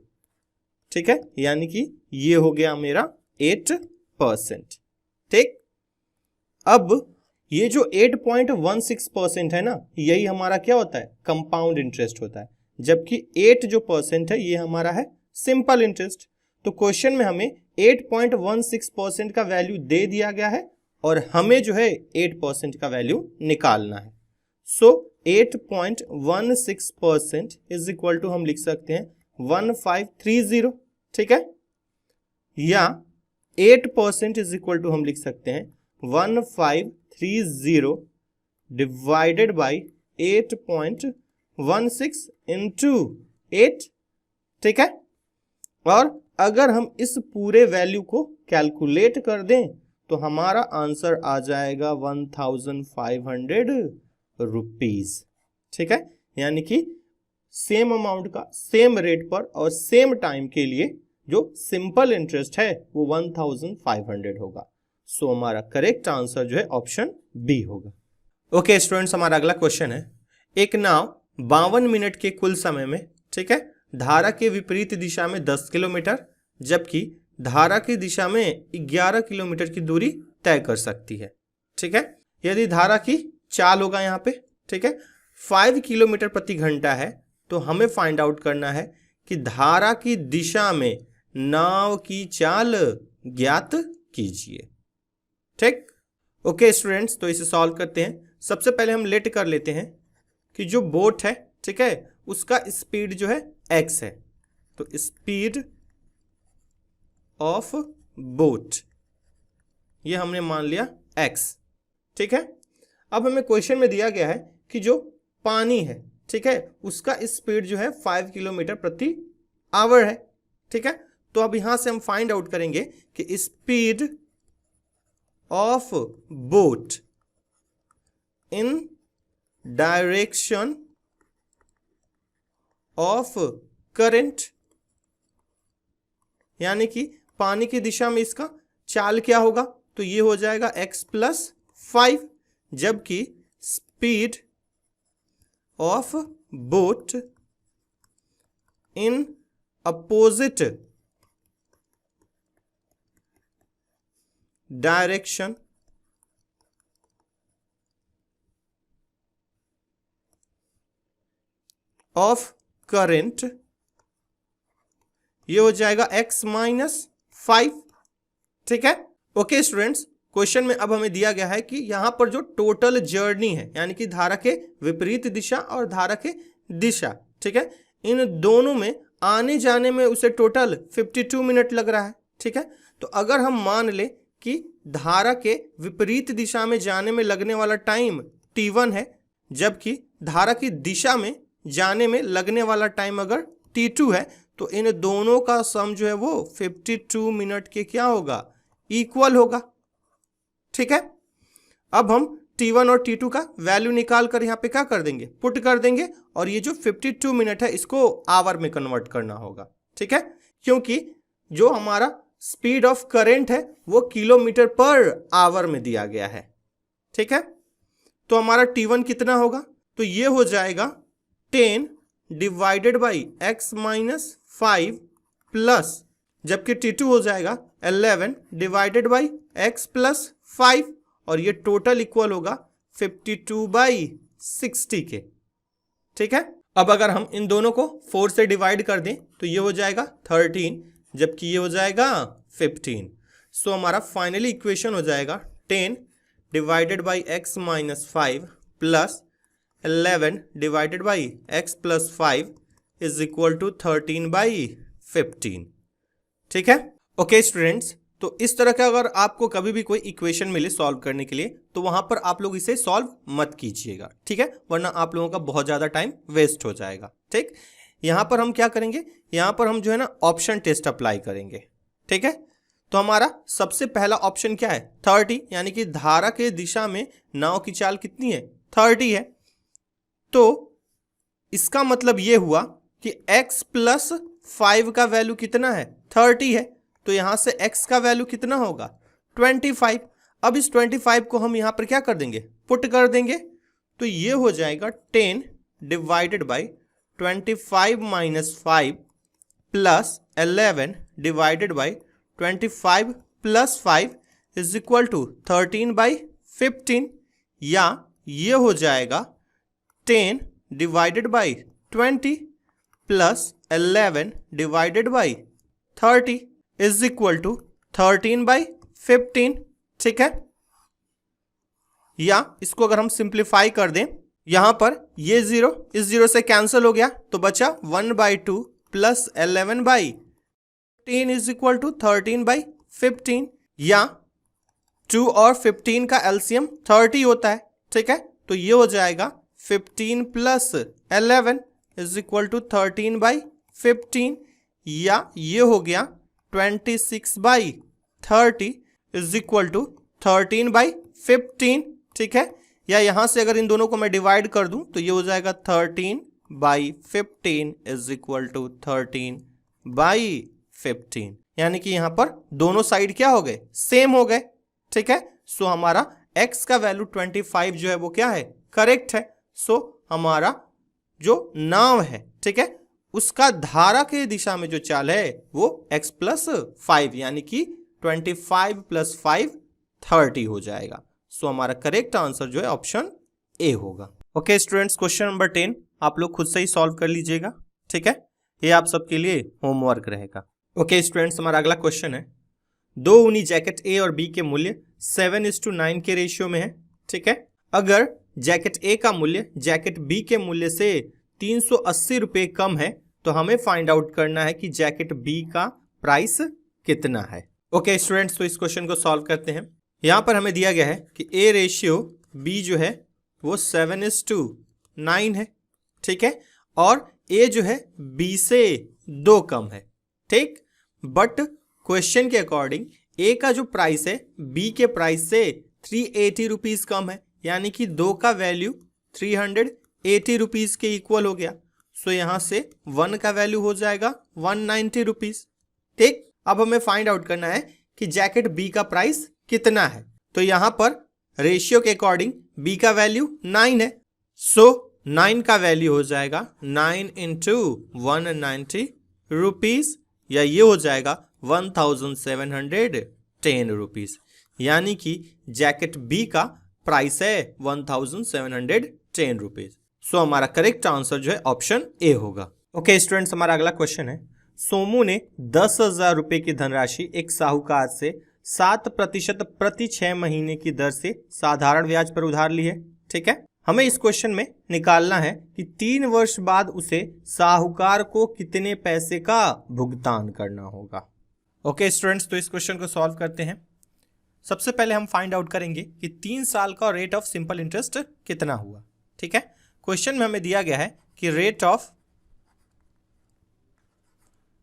ठीक है, यानी कि ये हो गया मेरा 8%, ठीक। अब ये जो 8.16% है ना, यही हमारा क्या होता है, कंपाउंड इंटरेस्ट होता है, जबकि 8 जो परसेंट है ये हमारा है सिंपल इंटरेस्ट। तो क्वेश्चन में हमें 8.16% का वैल्यू दे दिया गया है और हमें जो है 8% का वैल्यू निकालना है। सो 8.16% इज इक्वल टू हम लिख सकते हैं 1530, ठीक है, या 8% इज इक्वल टू हम लिख सकते हैं 1530 डिवाइडेड बाई 8.16 इंटू 8, ठीक है। और अगर हम इस पूरे वैल्यू को कैलकुलेट कर दें तो हमारा आंसर आ जाएगा 1500 रुपीज, ठीक है, यानी कि सेम अमाउंट का सेम रेट पर और सेम टाइम के लिए जो सिंपल इंटरेस्ट है वो 1500 होगा। सो हमारा करेक्ट आंसर जो है ऑप्शन बी होगा। ओके स्टूडेंट्स, हमारा अगला क्वेश्चन है, एक नाव 52 मिनट के कुल समय में, ठीक है, धारा के विपरीत दिशा में 10 किलोमीटर जबकि धारा की दिशा में 11 किलोमीटर की दूरी तय कर सकती है, ठीक है। यदि धारा की चाल होगा यहाँ पे, ठीक है, 5 किलोमीटर प्रति घंटा है, तो हमें फाइंड आउट करना है कि धारा की दिशा में नाव की चाल ज्ञात कीजिए, ठीक। ओके स्टूडेंट्स, तो इसे सॉल्व करते हैं। सबसे पहले हम लेट कर लेते हैं कि जो बोट है, ठीक है, उसका स्पीड जो है x है, तो स्पीड ऑफ बोट ये हमने मान लिया x, ठीक है। अब हमें क्वेश्चन में दिया गया है कि जो पानी है, ठीक है, उसका स्पीड जो है 5 किलोमीटर प्रति आवर है, ठीक है। तो अब यहां से हम फाइंड आउट करेंगे कि speed of boat in direction of current, यानी कि पानी की दिशा में इसका चाल क्या होगा, तो ये हो जाएगा x प्लस 5, जबकि speed of boat in opposite direction of current ये हो जाएगा x माइनस 5, ठीक है। ओके स्टूडेंट्स, क्वेश्चन में अब हमें दिया गया है कि यहां पर जो टोटल जर्नी है, यानी कि धारा के विपरीत दिशा और धारा के दिशा, ठीक है, इन दोनों में आने जाने में उसे टोटल 52 मिनट लग रहा है, ठीक है। तो अगर हम मान ले कि धारा के विपरीत दिशा में जाने में लगने वाला टाइम t1 है, जबकि धारा की दिशा में जाने में लगने वाला टाइम अगर t2 है, तो इन दोनों का सम जो है वो 52 मिनट के क्या होगा, इक्वल होगा, ठीक है। अब हम t1 और t2 का वैल्यू निकाल कर यहाँ पे क्या कर देंगे, पुट कर देंगे, और ये जो 52 मिनट है इसको आवर में कन्वर्ट करना होगा, ठीक है, क्योंकि जो हमारा स्पीड ऑफ करंट है वो किलोमीटर पर आवर में दिया गया है, ठीक है। तो हमारा t1 कितना होगा, तो ये हो जाएगा 10 divided by x minus 5 plus, जबकि t2 हो जाएगा 11 डिवाइडेड बाई x प्लस 5, और ये टोटल इक्वल होगा 52/60 के। ठीक है, अब अगर हम इन दोनों को 4 से डिवाइड कर दें तो ये हो जाएगा 13, जबकि ये हो जाएगा 15। सो हमारा फाइनली इक्वेशन हो जाएगा 10 divided by x minus 5 plus 11 divided by x plus 5 is equal to 13/15। ठीक है, ओके स्टूडेंट्स, तो इस तरह का अगर आपको कभी भी कोई इक्वेशन मिले सॉल्व करने के लिए तो वहां पर आप लोग इसे सॉल्व मत कीजिएगा। ठीक है, वरना आप लोगों का बहुत ज्यादा टाइम वेस्ट हो जाएगा। ठीक, यहां पर हम क्या करेंगे, यहां पर हम जो है ना ऑप्शन टेस्ट अप्लाई करेंगे। ठीक है, तो हमारा सबसे पहला ऑप्शन क्या है 30, यानी कि धारा के दिशा में नाव की चाल कितनी है 30 है। तो इसका मतलब ये हुआ कि x प्लस 5 का वैल्यू कितना है 30 है, तो यहां से x का वैल्यू कितना होगा 25। अब इस 25 को हम यहां पर क्या कर देंगे पुट कर देंगे, तो ये हो जाएगा 10 divided by 25 minus 5 plus 11 divided by 25 plus 5 is equal to 13/15, या ये हो जाएगा 10 divided by 20 plus 11 divided by 30 is equal to 13/15। ठीक है, या इसको अगर हम सिंप्लीफाई कर दें, यहां पर ये 0 इस 0 से कैंसिल हो गया तो बचा 1/2 प्लस 11/10 इज इक्वल टू 13/15, या 2 और 15 का एलसीएम 30 होता है। ठीक है, तो ये हो जाएगा 15 प्लस 11 इज इक्वल टू 13/15, या ये हो गया 26/30 इज इक्वल टू 13/15। ठीक है, या यहां से अगर इन दोनों को मैं डिवाइड कर दूं तो ये हो जाएगा 13/15 इज इक्वल टू 13/15, यानी कि यहां पर दोनों साइड क्या हो गए सेम हो गए। ठीक है, सो हमारा x का वैल्यू 25 जो है वो क्या है करेक्ट है। सो हमारा जो नाव है ठीक है उसका धारा के दिशा में जो चाल है वो x प्लस 5 यानी कि 25 प्लस 5 30 हो जाएगा। सो हमारा करेक्ट आंसर जो है ऑप्शन ए होगा। ओके स्टूडेंट्स, क्वेश्चन नंबर 10 आप लोग खुद से ही सॉल्व कर लीजिएगा। ठीक है, ये आप सबके लिए होमवर्क रहेगा। ओके स्टूडेंट्स, हमारा अगला क्वेश्चन है, दो ऊनी जैकेट ए और बी के मूल्य 7:9 के रेशियो में है। ठीक है, अगर जैकेट ए का मूल्य जैकेट बी के मूल्य से 380 रुपये कम है तो हमें फाइंड आउट करना है कि जैकेट बी का प्राइस कितना है। ओके स्टूडेंट्स, तो इस क्वेश्चन को सॉल्व करते हैं। यहाँ पर हमें दिया गया है कि ए रेशियो बी जो है वो 7:9 है। ठीक है, और ए जो है बी से 2 कम है। ठीक, बट क्वेश्चन के अकॉर्डिंग ए का जो प्राइस है बी के प्राइस से 380 रुपीज़ कम है, यानी कि 2 का वैल्यू 380 रुपीज़ के इक्वल हो गया। सो यहाँ से 1 का वैल्यू हो जाएगा 190 रुपीज़। ठीक, अब हमें फाइंड आउट करना है कि जैकेट बी का प्राइस कितना है। तो यहाँ पर रेशियो के अकॉर्डिंग बी का वैल्यू 9 है। सो 9 का वैल्यू हो जाएगा 9 इंटू 190 रुपीज़, या ये हो जाएगा 1710 रुपीज़, यानी कि जैकेट बी का प्राइस है 1710 रुपीज़। सो हमारा करेक्ट आंसर जो है ऑप्शन ए होगा। ओके स्टूडेंट्स, हमारा अगला क्वेश्चन है, सोमू ने 10,000 रुपये की धनराशि एक साहूकार से 7% प्रति 6 महीने की दर से साधारण ब्याज पर उधार ली है। ठीक है, हमें इस क्वेश्चन में निकालना है कि 3 वर्ष बाद उसे साहूकार को कितने पैसे का भुगतान करना होगा। ओके स्टूडेंट्स, तो इस क्वेश्चन को सॉल्व करते हैं। सबसे पहले हम फाइंड आउट करेंगे कि 3 साल का रेट ऑफ सिंपल इंटरेस्ट कितना हुआ। ठीक है, क्वेश्चन में हमें दिया गया है कि rate of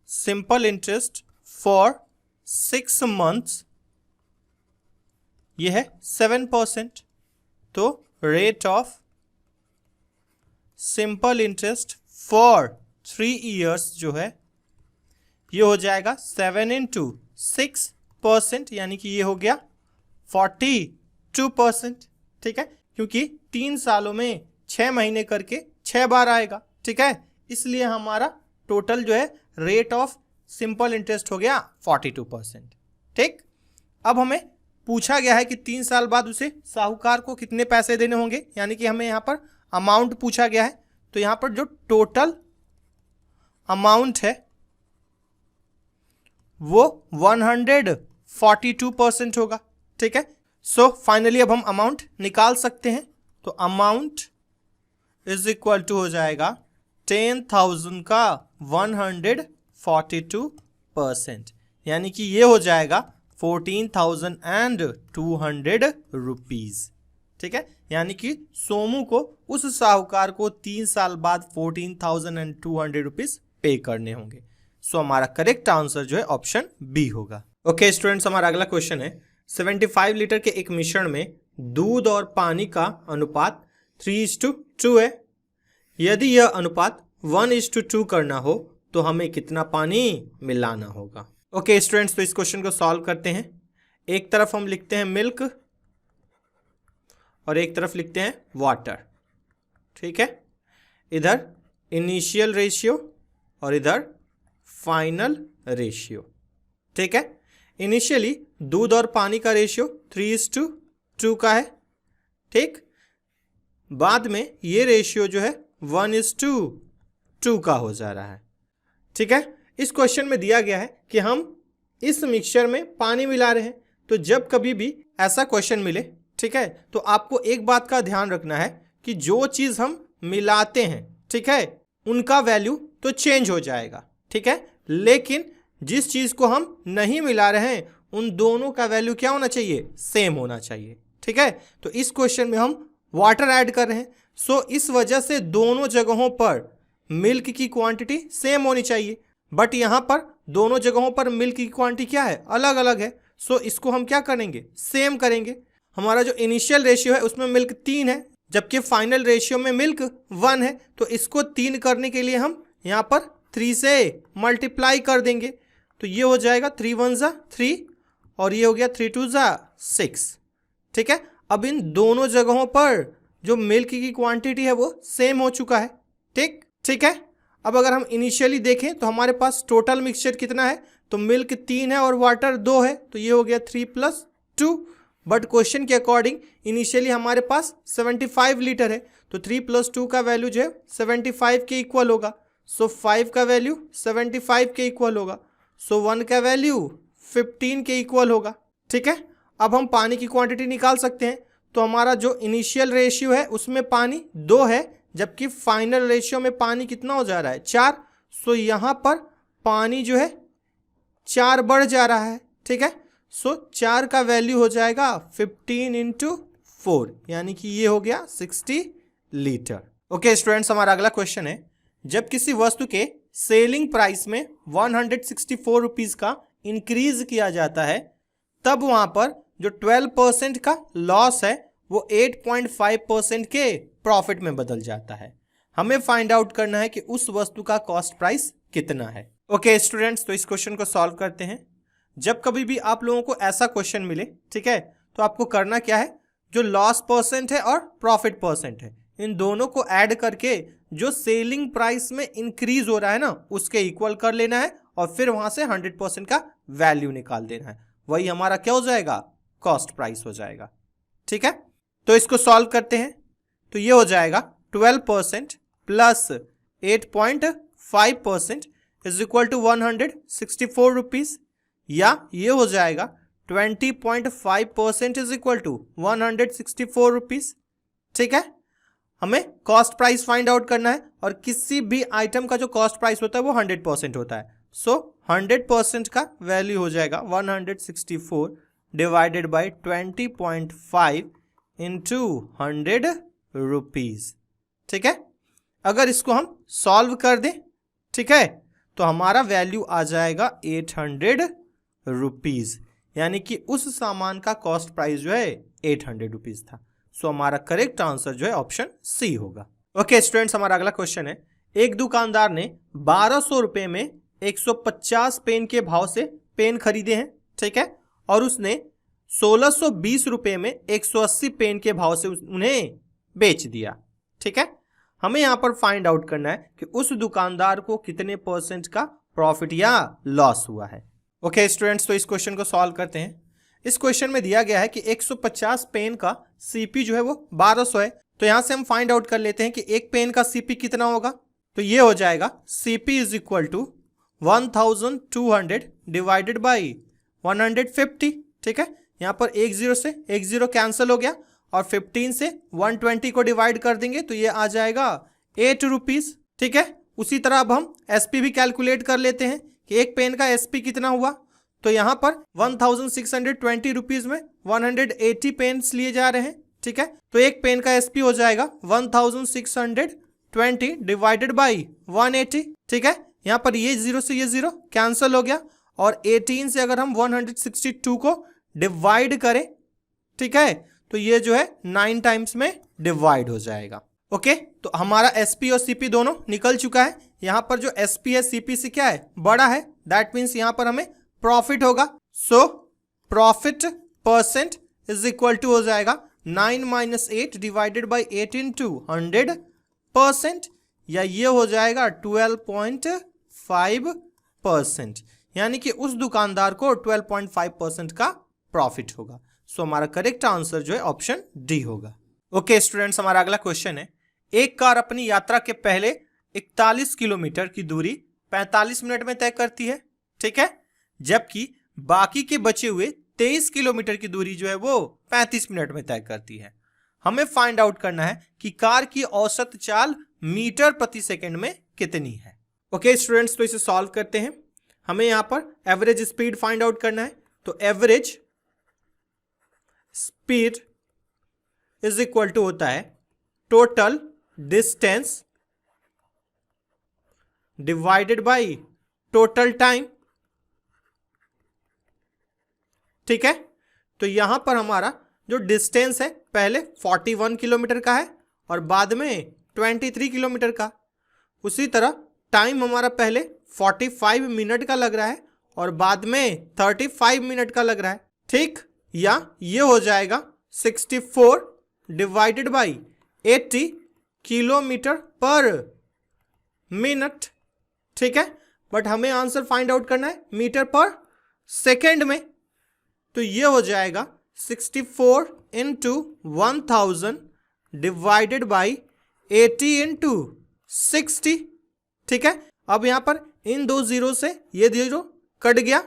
simple interest for 6 months ये है 7%। तो rate of simple interest for 3 years जो है ये हो जाएगा 7 इंटू 6%, यानी कि ये हो गया 42%। ठीक है, क्योंकि 3 सालों में 6 महीने करके 6 बार आएगा। ठीक है, इसलिए हमारा टोटल जो है रेट ऑफ सिंपल इंटरेस्ट हो गया 42%। ठीक, अब हमें पूछा गया है कि 3 साल बाद उसे साहूकार को कितने पैसे देने होंगे, यानी कि हमें यहाँ पर अमाउंट पूछा गया है। तो यहाँ पर जो टोटल अमाउंट है वो 142% होगा। ठीक है, सो फाइनली अब हम अमाउंट निकाल सकते हैं। तो अमाउंट इज इक्वल टू हो जाएगा 10,000 का 142%, यानी कि ये हो जाएगा 14,200 रुपीज। ठीक है, यानी कि सोमू को उस साहूकार को 3 साल बाद 14,200 रुपीज पे करने होंगे। सो हमारा करेक्ट आंसर जो है ऑप्शन बी होगा। ओके स्टूडेंट्स, हमारा अगला क्वेश्चन है 75 लीटर के एक मिश्रण में दूध और पानी का अनुपात 3:2 है। यदि यह अनुपात 1:2 करना हो तो हमें कितना पानी मिलाना होगा। ओके स्टूडेंट्स, तो इस क्वेश्चन को सॉल्व करते हैं। एक तरफ हम लिखते हैं मिल्क और एक तरफ लिखते हैं वाटर। ठीक है, इधर इनिशियल रेशियो और इधर फाइनल रेशियो। ठीक है, इनिशियली दूध और पानी का रेशियो 3:2 का है। ठीक, बाद में ये रेशियो जो है 1:2 का हो जा रहा है। ठीक है, इस क्वेश्चन में दिया गया है कि हम इस मिक्सचर में पानी मिला रहे हैं। तो जब कभी भी ऐसा क्वेश्चन मिले, ठीक है, तो आपको एक बात का ध्यान रखना है कि जो चीज़ हम मिलाते हैं, ठीक है, उनका वैल्यू तो चेंज हो जाएगा। ठीक है, लेकिन जिस चीज़ को हम नहीं मिला रहे हैं उन दोनों का वैल्यू क्या होना चाहिए, सेम होना चाहिए। ठीक है, तो इस क्वेश्चन में हम वाटर ऐड कर रहे हैं। सो इस वजह से दोनों जगहों पर मिल्क की क्वांटिटी सेम होनी चाहिए, बट यहाँ पर दोनों जगहों पर मिल्क की क्वांटिटी क्या है, अलग अलग है। सो इसको हम क्या करेंगे, सेम करेंगे। हमारा जो इनिशियल रेशियो है उसमें मिल्क 3 है, जबकि फाइनल रेशियो में मिल्क 1 है। तो इसको 3 करने के लिए हम यहाँ पर 3 से मल्टीप्लाई कर देंगे। तो ये हो जाएगा 3 1 ज़ा 3 और ये हो गया 3 2 ज़ा 6। ठीक है, अब इन दोनों जगहों पर जो मिल्क की क्वांटिटी है वो सेम हो चुका है। ठीक है, अब अगर हम इनिशियली देखें तो हमारे पास टोटल मिक्सचर कितना है, तो मिल्क 3 है और वाटर 2 है। तो ये हो गया 3 + 2। बट क्वेश्चन के अकॉर्डिंग इनिशियली हमारे पास 75 लीटर है, तो 3 + 2 का वैल्यू जो है 75 के इक्वल होगा। सो 5 का वैल्यू 75 के इक्वल होगा। सो 1 का वैल्यू 15 के इक्वल होगा। ठीक है, अब हम पानी की क्वांटिटी निकाल सकते हैं। तो हमारा जो इनिशियल रेशियो है उसमें पानी 2 है, जबकि फाइनल रेशियो में पानी कितना हो जा रहा है, 4। सो यहाँ पर पानी जो है 4 बढ़ जा रहा है। ठीक है, सो 4 का वैल्यू हो जाएगा 15 × 4, यानी कि ये हो गया 60 लीटर। ओके स्टूडेंट्स, हमारा अगला क्वेश्चन है जब किसी वस्तु के सेलिंग प्राइस में 164 रुपीज़ का इंक्रीज किया जाता है तब वहाँ पर जो 12% का लॉस है वो 8.5% के प्रॉफिट में बदल जाता है। हमें फाइंड आउट करना है कि उस वस्तु का कॉस्ट प्राइस कितना है। ओके स्टूडेंट्स, तो इस क्वेश्चन को सॉल्व करते हैं। जब कभी भी आप लोगों को ऐसा क्वेश्चन मिले, ठीक है, तो आपको करना क्या है, जो लॉस परसेंट है और प्रॉफिट परसेंट है इन दोनों को ऐड करके जो सेलिंग प्राइस में इंक्रीज हो रहा है ना उसके इक्वल कर लेना है और फिर वहां से 100% का वैल्यू निकाल देना है। वही हमारा क्या हो जाएगा, कॉस्ट प्राइस हो जाएगा। ठीक है, तो इसको सॉल्व करते हैं। तो ये हो जाएगा 12% plus 8.5% is equal to 164 rupees, या ये हो जाएगा 20.5% इज इक्वल टू 164 रुपीज। ठीक है, हमें कॉस्ट प्राइस फाइंड आउट करना है और किसी भी आइटम का जो कॉस्ट प्राइस होता है वो 100% होता है। सो 100% का वैल्यू हो जाएगा 164 डिवाइडेड बाई 20.5 इंटू 100 रुपीज। ठीक है, अगर इसको हम सॉल्व कर दें, ठीक है, तो हमारा वैल्यू आ जाएगा 800 रुपीज, यानी कि उस सामान का कॉस्ट प्राइस जो है 800 रुपीज था। सो हमारा करेक्ट आंसर जो है ऑप्शन सी होगा। ओके स्टूडेंट्स, हमारा अगला क्वेश्चन है एक दुकानदार ने 1200 रुपए में 150 पेन के भाव से पेन खरीदे हैं। ठीक है, और उसने 1620 रुपए में 180 पेन के भाव से उन्हें बेच दिया। ठीक है, हमें यहाँ पर फाइंड आउट करना है कि उस दुकानदार को कितने % का प्रॉफिट या लॉस हुआ है। ओके स्टूडेंट्स, तो इस क्वेश्चन को सॉल्व करते हैं। इस क्वेश्चन में दिया गया है कि 150 पेन का सीपी जो है वो 1200 है। तो यहां से हम फाइंड आउट कर लेते हैं कि एक पेन का सीपी कितना होगा। तो ये हो जाएगा CP is equal to 1200 divided by 150। ठीक है, यहाँ पर 10 से 10 कैंसिल हो गया और 15 से 120 को डिवाइड कर देंगे तो ये आ जाएगा 8 रुपीज। ठीक है, उसी तरह अब हम एसपी भी कैलकुलेट कर लेते हैं कि एक पेन का एसपी कितना हुआ। तो यहाँ पर 1620 रुपीज में 180 पेन्स लिए जा रहे हैं। ठीक है, तो एक पेन का एसपी हो जाएगा 1620 डिवाइडेड बाई 180। ठीक है, यहाँ पर ये 0 से ये 0 कैंसिल हो गया और 18 से अगर हम 162 को डिवाइड करें, ठीक है, तो ये जो है 9 टाइम्स में डिवाइड हो जाएगा। ओके, तो हमारा एसपी और सीपी दोनों निकल चुका है। यहाँ पर जो एसपी है सीपी से क्या है, बड़ा है। दैट मीन्स यहाँ पर हमें प्रॉफिट होगा। So profit percent is equal to हो जाएगा 9 - 8 डिवाइडेड बाई 8 इंटू 100%, या ये हो जाएगा 12.5%, यानी कि उस दुकानदार को 12.5% का प्रॉफिट होगा। सो हमारा करेक्ट आंसर जो है ऑप्शन डी होगा। ओके स्टूडेंट्स, हमारा अगला क्वेश्चन है, एक कार अपनी यात्रा के पहले 41 किलोमीटर की दूरी 45 मिनट में तय करती है। ठीक है, जबकि बाकी के बचे हुए 23 किलोमीटर की दूरी जो है वो 35 मिनट में तय करती है। हमें फाइंड आउट करना है कि कार की औसत चाल मीटर प्रति सेकंड में कितनी है। ओके स्टूडेंट्स, तो इसे सॉल्व करते हैं। हमें यहां पर एवरेज स्पीड फाइंड आउट करना है। तो average speed is equal to होता है total distance divided by total time. ठीक है, तो यहां पर हमारा जो डिस्टेंस है पहले 41 किलोमीटर का है और बाद में 23 किलोमीटर का। उसी तरह टाइम हमारा पहले 45 मिनट का लग रहा है और बाद में 35 मिनट का लग रहा है। ठीक, या ये हो जाएगा 64 डिवाइडेड बाई 80 किलोमीटर पर मिनट। ठीक है, बट हमें आंसर फाइंड आउट करना है मीटर पर सेकेंड में। तो ये हो जाएगा 64 इंटू 1000 डिवाइडेड बाई 80 इंटू 60। ठीक है, अब यहां पर इन दो जीरो से ये 0 कट गया,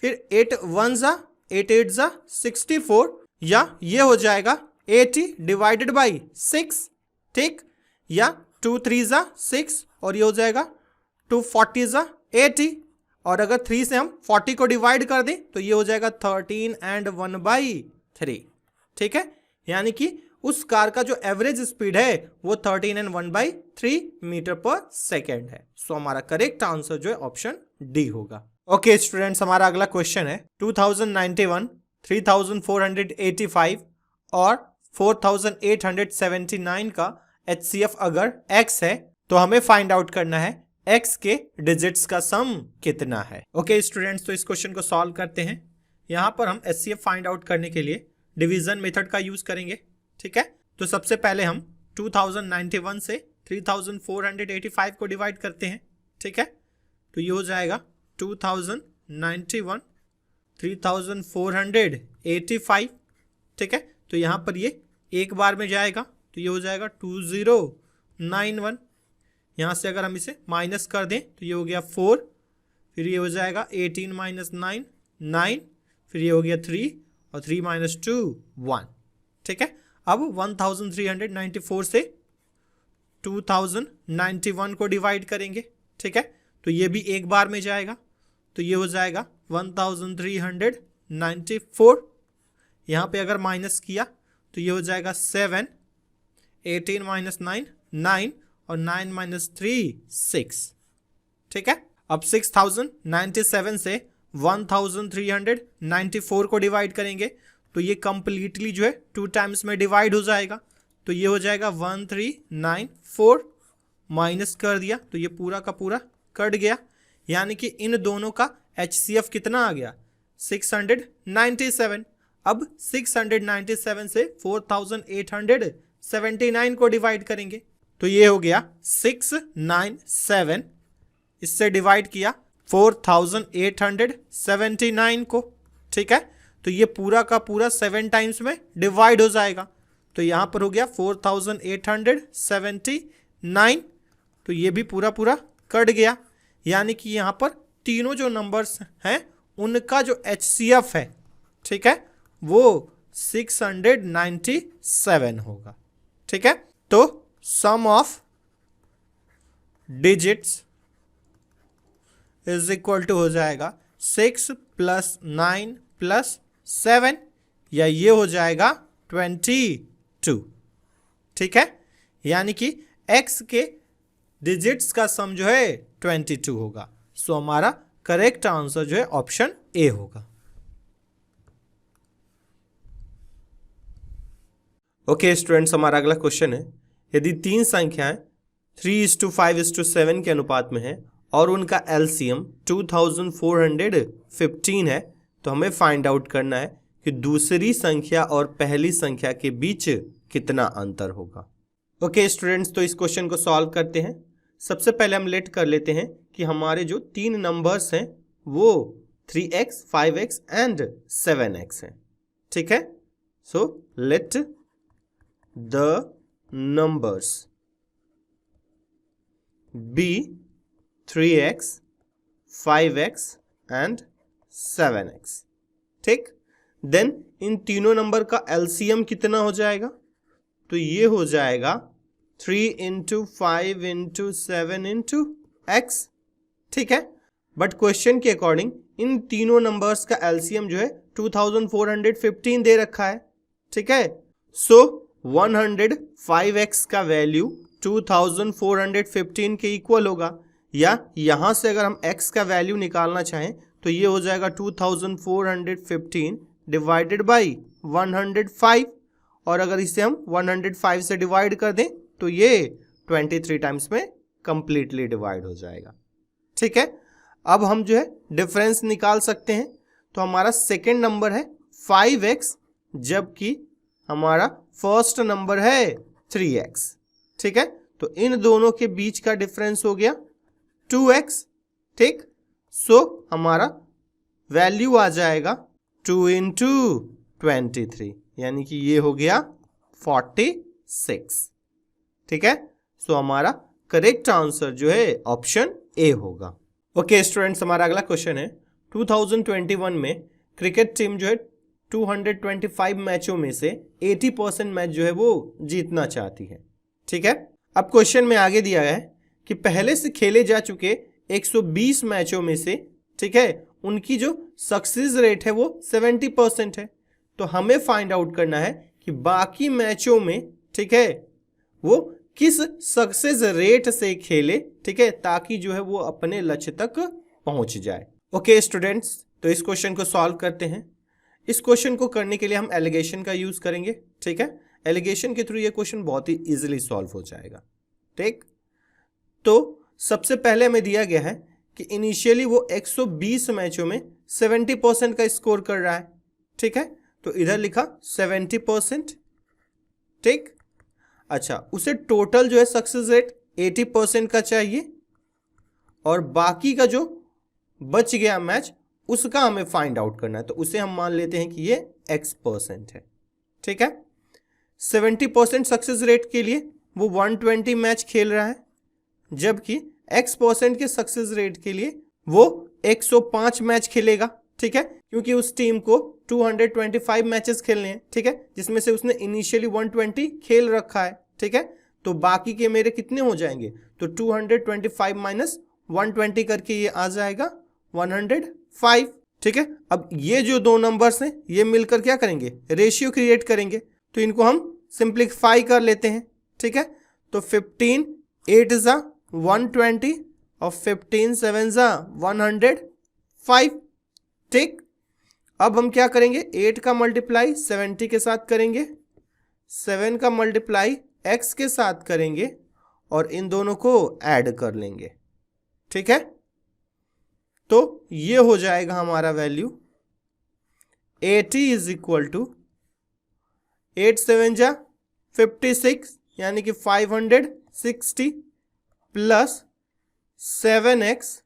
फिर 8 1 जा 8 8 जा 64, या ये हो जाएगा 80 डिवाइडेड बाई 6। ठीक, या 2 3 जा 6 और ये हो जाएगा 2 40 जा 80, और अगर 3 से हम 40 को डिवाइड कर दें तो ये हो जाएगा 13 and 1/3। ठीक है, यानी कि उस कार का जो एवरेज स्पीड है वो 13 and 1/3 मीटर पर सेकेंड है। सो हमारा करेक्ट आंसर जो है ऑप्शन डी होगा। ओके स्टूडेंट्स, हमारा अगला क्वेश्चन है 2091, 3485 और 4879 का HCF अगर x है तो हमें फाइंड आउट करना है x के डिजिट्स का सम कितना है। ओके स्टूडेंट्स, तो इस क्वेश्चन को सॉल्व करते हैं। यहां पर हम HCF फाइंड आउट करने के लिए डिवीजन मेथड का यूज करेंगे। ठीक है, तो सबसे पहले हम 2091 से 3485 को डिवाइड करते हैं। ठीक है, तो ये हो जाएगा 2091 3485। ठीक है, तो यहां पर ये एक बार में जाएगा तो ये हो जाएगा 2091। यहाँ से अगर हम इसे माइनस कर दें तो ये हो गया 4, फिर ये हो जाएगा 18 - 9 9, फिर ये हो गया 3 और 3 - 2 1। ठीक है, अब 1394 से 2091 को डिवाइड करेंगे। ठीक है, तो ये भी एक बार में जाएगा तो ये हो जाएगा 1394। यहाँ पे अगर माइनस किया तो ये हो जाएगा 7, 18 - 9 9 और 9 - 3 6। ठीक है, अब 6097 से 1394 को डिवाइड करेंगे तो ये कंप्लीटली जो है 2 टाइम्स में डिवाइड हो जाएगा। तो ये हो जाएगा 1394, माइनस कर दिया तो ये पूरा का पूरा कट गया, यानी कि इन दोनों का HCF कितना आ गया 697। अब 697 से 4879 को डिवाइड करेंगे तो ये हो गया 697, इससे डिवाइड किया 4879 को। ठीक है, तो ये पूरा का पूरा 7 टाइम्स में डिवाइड हो जाएगा। तो यहाँ पर हो गया 4879, तो ये भी पूरा पूरा कट गया। यानी कि यहाँ पर तीनों जो नंबर्स हैं उनका जो HCF है, ठीक है, वो 697 होगा। ठीक है, तो sum of digits is equal to हो जाएगा 6 + 9 + 7, या ये हो जाएगा 22। ठीक है, यानी कि x के डिजिट्स का सम जो है 22 होगा। सो हमारा करेक्ट आंसर जो है ऑप्शन ए होगा। ओके स्टूडेंट्स, हमारा अगला क्वेश्चन है, यदि तीन संख्याएं 3:5:7 के अनुपात में है और उनका एलसीएम 2415 है, तो हमें फाइंड आउट करना है कि दूसरी संख्या और पहली संख्या के बीच कितना अंतर होगा। ओके स्टूडेंट्स, तो इस क्वेश्चन को सॉल्व करते हैं। सबसे पहले हम लेट कर लेते हैं कि हमारे जो तीन नंबर्स हैं वो 3x, 5x एंड 7x हैं। ठीक है, so let the numbers be 3x, 5x and 7x। ठीक, देन इन तीनों नंबर का एलसीएम कितना हो जाएगा? तो ये हो जाएगा 3 × 5 × 7 × x। ठीक है, बट क्वेश्चन के अकॉर्डिंग इन तीनों नंबर्स का एलसीएम जो है 2415 दे रखा है। ठीक है, सो 105x का वैल्यू 2415 के इक्वल होगा, या यहां से अगर हम x का वैल्यू निकालना चाहें तो ये हो जाएगा 2415 डिवाइडेड बाई 105, और अगर इसे हम 105 से डिवाइड कर दें तो ये 23 टाइम्स में कंप्लीटली डिवाइड हो जाएगा। ठीक है, अब हम जो है डिफरेंस निकाल सकते हैं। तो हमारा सेकेंड नंबर है 5x, जबकि हमारा फर्स्ट नंबर है 3x। ठीक है, तो इन दोनों के बीच का डिफरेंस हो गया 2x। ठीक, सो हमारा वैल्यू आ जाएगा 2 × 23, यानी कि ये हो गया 46। ठीक है, सो हमारा करेक्ट आंसर जो है ऑप्शन ए होगा। ओके स्टूडेंट्स, हमारा अगला क्वेश्चन है, 2021 में क्रिकेट टीम जो है 225 मैचों में से 80% मैच जो है वो जीतना चाहती है। ठीक है, अब क्वेश्चन में आगे दिया है कि पहले से खेले जा चुके 120 मैचों में से, ठीक है, उनकी जो सक्सेस रेट है वो 70% है। तो हमें फाइंड आउट करना है कि बाकी मैचों में, ठीक है, वो किस सक्सेस रेट से खेले, ठीक है, ताकि जो है वो अपने लक्ष्य तक पहुंच जाए। ओके स्टूडेंट्स, तो इस क्वेश्चन को सॉल्व करते हैं। इस क्वेश्चन को करने के लिए हम एलिगेशन का यूज करेंगे। ठीक है, एलिगेशन के थ्रू ये क्वेश्चन बहुत ही इजीली सॉल्व हो जाएगा। ठीक, तो सबसे पहले हमें दिया गया है कि इनिशियली वो 120 मैचों में 70% का स्कोर कर रहा है। ठीक है, तो इधर लिखा 70%। ठीक, अच्छा, उसे टोटल जो है सक्सेस रेट 80% का चाहिए, और बाकी का जो बच गया मैच उसका हमें फाइंड आउट करना है। तो उसे हम मान लेते हैं कि ये x% है। ठीक है, 70% सक्सेस रेट के लिए वो 120 मैच खेल रहा है, जबकि x% के सक्सेस रेट के लिए वो 105 मैच खेलेगा। ठीक है, क्योंकि उस टीम को 225 मैचेस खेलने हैं। ठीक है, जिसमें से उसने इनिशियली 120 खेल रखा है। ठीक है, तो बाकी के मेरे कितने हो जाएंगे? तो 225 माइनस 120 करके ये आ जाएगा 105। ठीक है, अब ये जो दो नंबर्स हैं ये मिलकर क्या करेंगे? रेशियो क्रिएट करेंगे। तो इनको हम सिंप्लीफाई कर लेते हैं। ठीक है, तो 15 8 ज़ा 120 और 15 7 ज़ा 105। ठीक, अब हम क्या करेंगे? 8 का मल्टीप्लाई 70 के साथ करेंगे, 7 का मल्टीप्लाई x के साथ करेंगे, और इन दोनों को ऐड कर लेंगे। ठीक है, तो ये हो जाएगा हमारा वैल्यू 80 इज इक्वल टू 8 7 जा 56, यानी कि 560 प्लस 7x,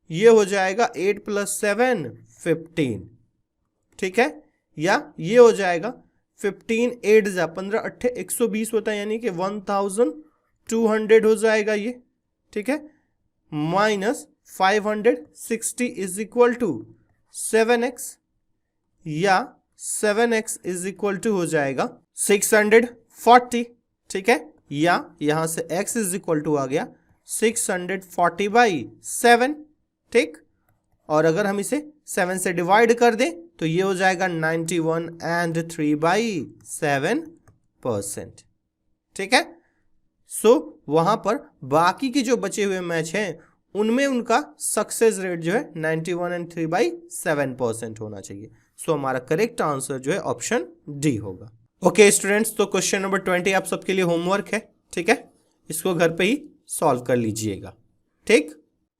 ये हो जाएगा 8 + 7 15। ठीक है, या ये हो जाएगा 15 8 जा 15 8 120 होता है, यानी कि 1200 हो जाएगा ये, ठीक है, minus 560 is equal to 7x, या 7x इज इक्वल टू हो जाएगा 640, ठीक है, या यहां से x इज इक्वल टू आ गया 640/7, ठीक, और अगर हम इसे 7 से डिवाइड कर दें तो ये हो जाएगा 91 and 3/7%, ठीक है। सो वहां पर बाकी के जो बचे हुए मैच हैं उनमें उनका सक्सेस रेट जो है 91 and 3/7% होना चाहिए। सो हमारा करेक्ट आंसर जो है ऑप्शन डी होगा। ओके स्टूडेंट्स, तो क्वेश्चन नंबर 20 आप सबके लिए होमवर्क है, ठीक है, इसको घर पे ही सॉल्व कर लीजिएगा, ठीक।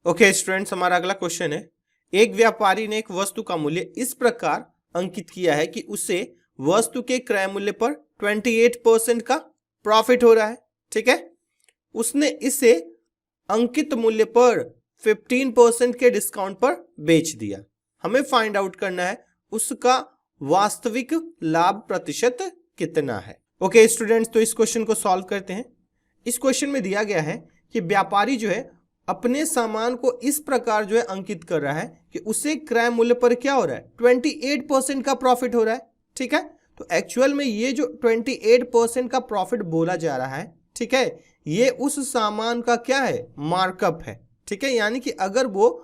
ओके स्टूडेंट्स, हमारा अगला क्वेश्चन है, एक व्यापारी ने एक वस्तु का मूल्य इस प्रकार अंकित किया है कि उसे वस्तु के क्रय मूल्य पर 28% का प्रॉफिट हो रहा है, ठीक है। उसने इसे अंकित मूल्य पर 15% के डिस्काउंट पर बेच दिया। हमें फाइंड आउट करना है उसका वास्तविक लाभ प्रतिशत कितना है। ओके स्टूडेंट्स, तो इस क्वेश्चन को सॉल्व करते हैं। इस क्वेश्चन में दिया गया है कि व्यापारी जो है अपने सामान को इस प्रकार जो है अंकित कर रहा है कि उसे क्रय मूल्य पर क्या हो रहा है, 28% का प्रॉफिट हो रहा है, ठीक है। तो एक्चुअल में ये जो 28% का प्रॉफिट बोला जा रहा है, ठीक है, ये उस सामान का क्या है, मार्कअप है, ठीक है, यानी कि अगर वो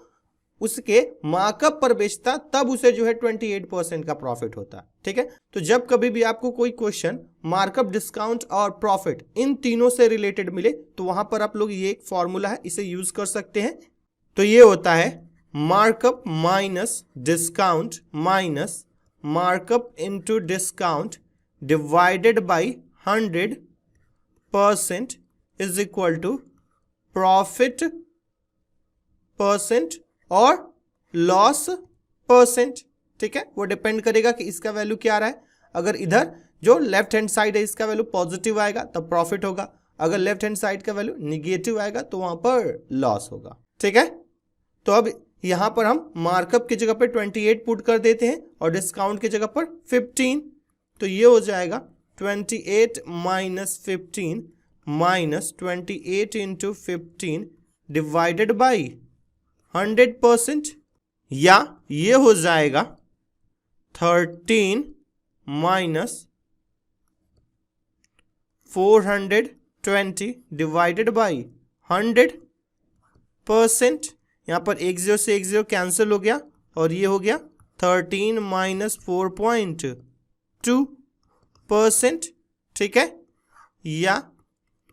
उसके मार्कअप पर बेचता तब उसे जो है 28% का प्रॉफिट होता, ठीक है। तो जब कभी भी आपको कोई क्वेश्चन मार्कअप, डिस्काउंट और प्रॉफिट इन तीनों से रिलेटेड मिले तो वहां पर आप लोग ये एक फॉर्मूला है, इसे यूज कर सकते हैं। तो ये होता है markup minus discount minus markup into discount divided by 100% is equal to profit percent और लॉस परसेंट, ठीक है। वो डिपेंड करेगा कि इसका वैल्यू क्या आ रहा है। अगर इधर जो लेफ्ट हैंड साइड है इसका वैल्यू पॉजिटिव आएगा तब प्रॉफिट होगा, अगर लेफ्ट हैंड साइड का वैल्यू निगेटिव आएगा तो वहां पर लॉस होगा, ठीक है। तो अब यहां पर हम मार्कअप की जगह पर 28 पुट कर देते हैं और डिस्काउंट की जगह पर 15, तो ये हो जाएगा 28 minus 15 minus 28 into 15 divided by 100%, या ये हो जाएगा 13 माइनस 420 डिवाइडेड बाई 100%। यहां पर 1 0 से 1 0 कैंसिल हो गया और ये हो गया 13 माइनस 4.2%, ठीक है, या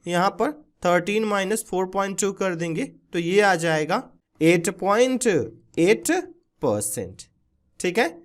यहां पर 13 माइनस 4.2 कर देंगे तो ये आ जाएगा 8.8%, ठीक है।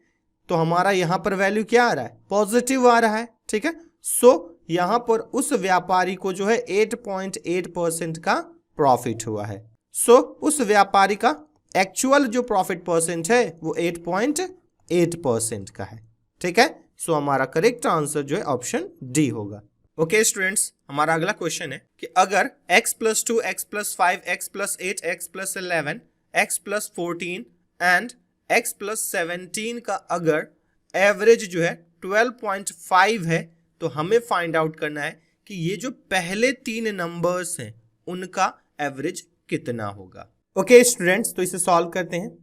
तो हमारा यहां पर वैल्यू क्या आ रहा है, पॉजिटिव आ रहा है, ठीक है। सो यहां पर उस व्यापारी को जो है 8.8% का प्रॉफिट हुआ है। सो उस व्यापारी का एक्चुअल जो प्रॉफिट परसेंट है वो 8.8% का है, ठीक है। सो हमारा करेक्ट आंसर जो है ऑप्शन डी होगा। ओके स्टूडेंट्स, हमारा अगला क्वेश्चन है कि अगर x + 2 x + 5 x + 8 x + 11 x + 14 and x + 17 का अगर एवरेज जो है 12.5 है तो हमें फाइंड आउट करना है कि ये जो पहले 3 नंबर्स हैं उनका एवरेज कितना होगा। ओके स्टूडेंट्स, तो इसे सॉल्व करते हैं।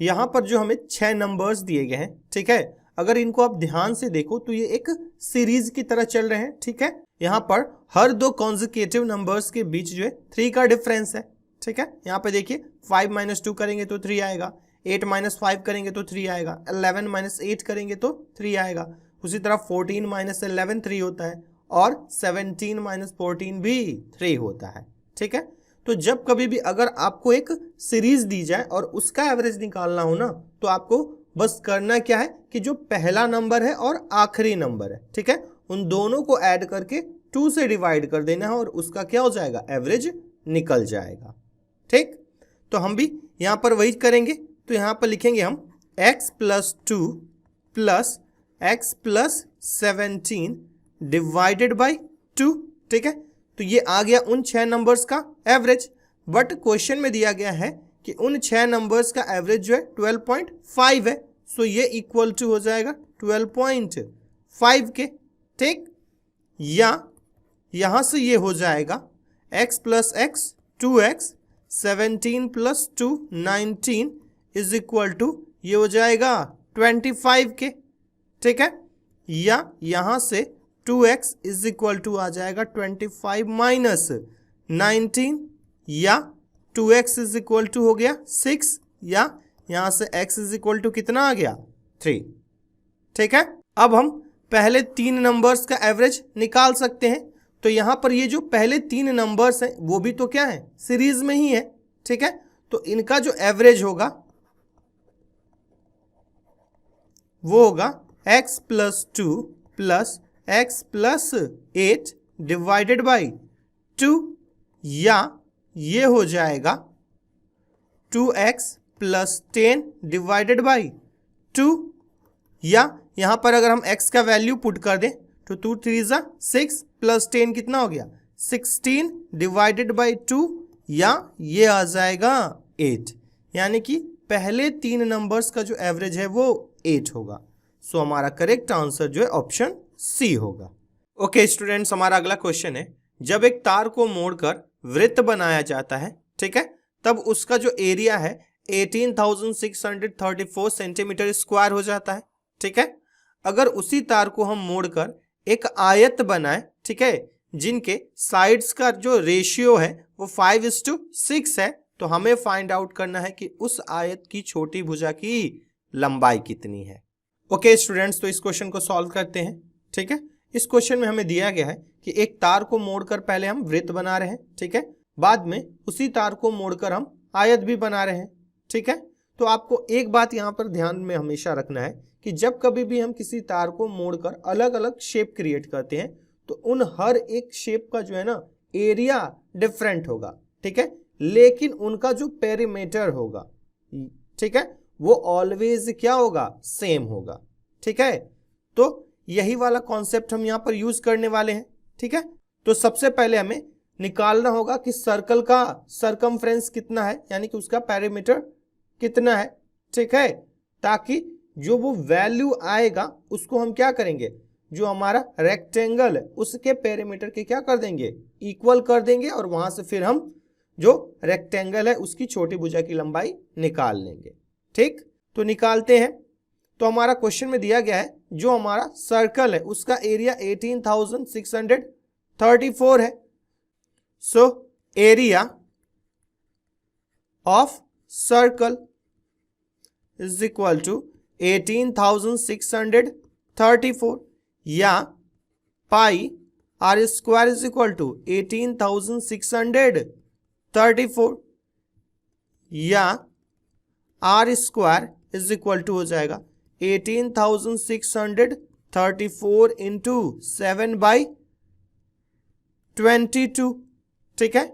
यहां पर जो हमें 6 नंबर्स दिए गए हैं, ठीक है, अगर इनको आप ध्यान से देखो तो ये एक सीरीज की तरह चल रहे हैं, ठीक है। यहाँ पर हर 2 कॉन्जिक्यूटिव नंबर्स के बीच जो है 3 का डिफरेंस है, ठीक है। यहाँ पे देखिए 5 - 2 करेंगे तो 3 आएगा, 8 - 5 करेंगे तो 3 आएगा, 11 - 8 करेंगे तो 3 आएगा। उसी तरह 14 - 11 3 होता है और 17 - 14 भी 3 होता है, ठीक है। तो जब कभी भी अगर आपको एक सीरीज दी जाए और उसका एवरेज निकालना हो ना तो आपको बस करना क्या है कि जो पहला नंबर है और आखिरी नंबर है, ठीक है, उन दोनों को ऐड करके 2 से डिवाइड कर देना है और उसका क्या हो जाएगा, एवरेज निकल जाएगा, ठीक। तो हम भी यहां पर वही करेंगे। तो यहां पर लिखेंगे हम x + 2 plus x + 17 divided by 2, ठीक है। तो ये आ गया उन 6 नंबर्स का एवरेज, बट क्वेश्चन में दिया गया है कि उन 6 नंबर्स का एवरेज जो है 12.5 है। सो ये इक्वल टू हो जाएगा 12.5 के, ठीक। या यहां से ये हो जाएगा x plus x 2x, 17 plus 2 19 is equal to ये हो जाएगा 25 के, ठीक है। या यहां से 2x इज इक्वल टू आ जाएगा 25 माइनस 19, या 2x इज इक्वल टू हो गया 6, या यहां से x इज इक्वल टू कितना आ गया 3, ठीक है। अब हम पहले 3 नंबर्स का एवरेज निकाल सकते हैं। तो यहां पर ये जो पहले 3 नंबर्स हैं वो भी तो क्या है, सीरीज में ही है, ठीक है। तो इनका जो एवरेज होगा वो होगा x plus 2 plus x plus 8 divided by 2, या ये हो जाएगा 2x प्लस 10 डिवाइडेड बाई 2, या यहां पर अगर हम x का वैल्यू पुट कर दें तो 2 3 6 प्लस 10 कितना हो गया 16 डिवाइडेड बाई 2, या ये आ जाएगा 8। यानी कि पहले 3 नंबर्स का जो एवरेज है वो 8 होगा। सो हमारा करेक्ट आंसर जो है ऑप्शन सी होगा। ओके स्टूडेंट्स, हमारा अगला क्वेश्चन है, जब एक तार को मोड़कर वृत्त बनाया जाता है, ठीक है, तब उसका जो एरिया है 18,634 सेंटीमीटर स्क्वायर हो जाता है, ठीक है। अगर उसी तार को हम मोड़कर एक आयत बनाए, ठीक है, जिनके साइड्स का जो रेशियो है वो 5:6 है, तो हमें फाइंड आउट करना है कि उस आयत की छोटी भुजा की लंबाई कितनी है। ओके स्टूडेंट्स, तो इस क्वेश्चन को सॉल्व करते हैं, ठीक है। इस क्वेश्चन में हमें दिया गया है कि एक तार को मोड़कर पहले हम वृत्त बना रहे हैं, ठीक है, बाद में उसी तार को मोड़कर हम आयत भी बना रहे हैं, ठीक है। तो आपको एक बात यहाँ पर ध्यान में हमेशा रखना है कि जब कभी भी हम किसी तार को मोड़कर अलग अलग शेप क्रिएट करते हैं तो उन हर एक शेप का जो है ना एरिया डिफरेंट होगा, ठीक है, लेकिन उनका जो पेरीमीटर होगा, ठीक है, वो ऑलवेज क्या होगा, सेम होगा, ठीक है। तो यही वाला कॉन्सेप्ट हम यहाँ पर यूज करने वाले हैं, ठीक है। तो सबसे पहले हमें निकालना होगा कि सर्कल का सरकमफ्रेंस कितना है, यानी कि उसका पेरीमीटर कितना है, ठीक है, ताकि जो वो वैल्यू आएगा उसको हम क्या करेंगे, जो हमारा रेक्टेंगल है उसके पेरीमीटर के क्या कर देंगे, इक्वल कर देंगे, और वहां से फिर हम जो रेक्टेंगल है उसकी छोटी भुजा की लंबाई निकाल लेंगे, ठीक। तो निकालते हैं। तो हमारा क्वेश्चन में दिया गया है जो हमारा सर्कल है उसका एरिया 18,634 है। So area of circle is equal to 18,634, या pi r square is equal to 18,634, या r square is equal to हो जाएगा 18,634 इंटू 7/22, ठीक है।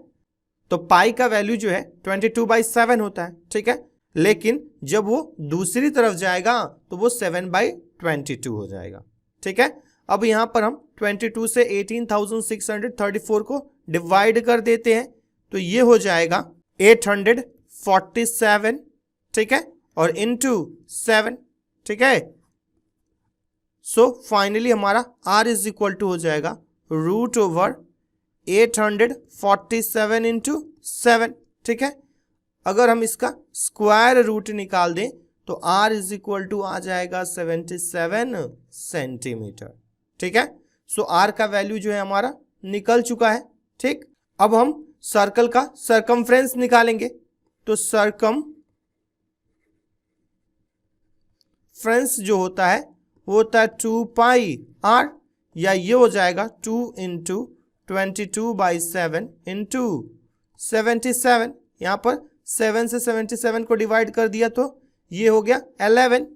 तो पाई का वैल्यू जो है 22/7 होता है, ठीक है, लेकिन जब वो दूसरी तरफ जाएगा तो वो 7/22 हो जाएगा, ठीक है। अब यहां पर हम 22 से 18,634 को डिवाइड कर देते हैं, तो ये हो जाएगा 847, ठीक है, और इंटू 7, ठीक है। सो फाइनली हमारा r इज इक्वल टू हो जाएगा √847 इंटू 7, ठीक है। अगर हम इसका स्क्वायर रूट निकाल दें तो r इज इक्वल टू आ जाएगा 77 सेंटीमीटर, ठीक है। सो r का वैल्यू जो है हमारा निकल चुका है, ठीक। अब हम सर्कल का सरकमफ्रेंस निकालेंगे। तो सरकमफ्रेंस जो होता है वो होता है 2πr, या ये हो जाएगा 2 इंटू 22/7 इंटू 77। यहाँ पर 7 से 77 को डिवाइड कर दिया तो ये हो गया 11,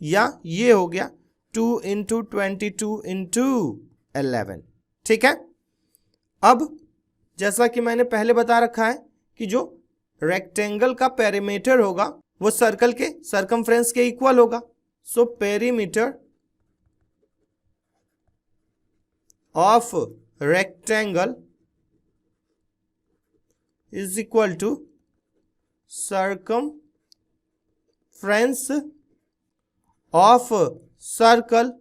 या ये हो गया 2 इंटू 22 इंटू 11, ठीक है। अब जैसा कि मैंने पहले बता रखा है कि जो रेक्टेंगल का पेरीमीटर होगा वो सर्कल के सरकमफ्रेंस के इक्वल होगा। So perimeter of rectangle is equal to circumference of circle,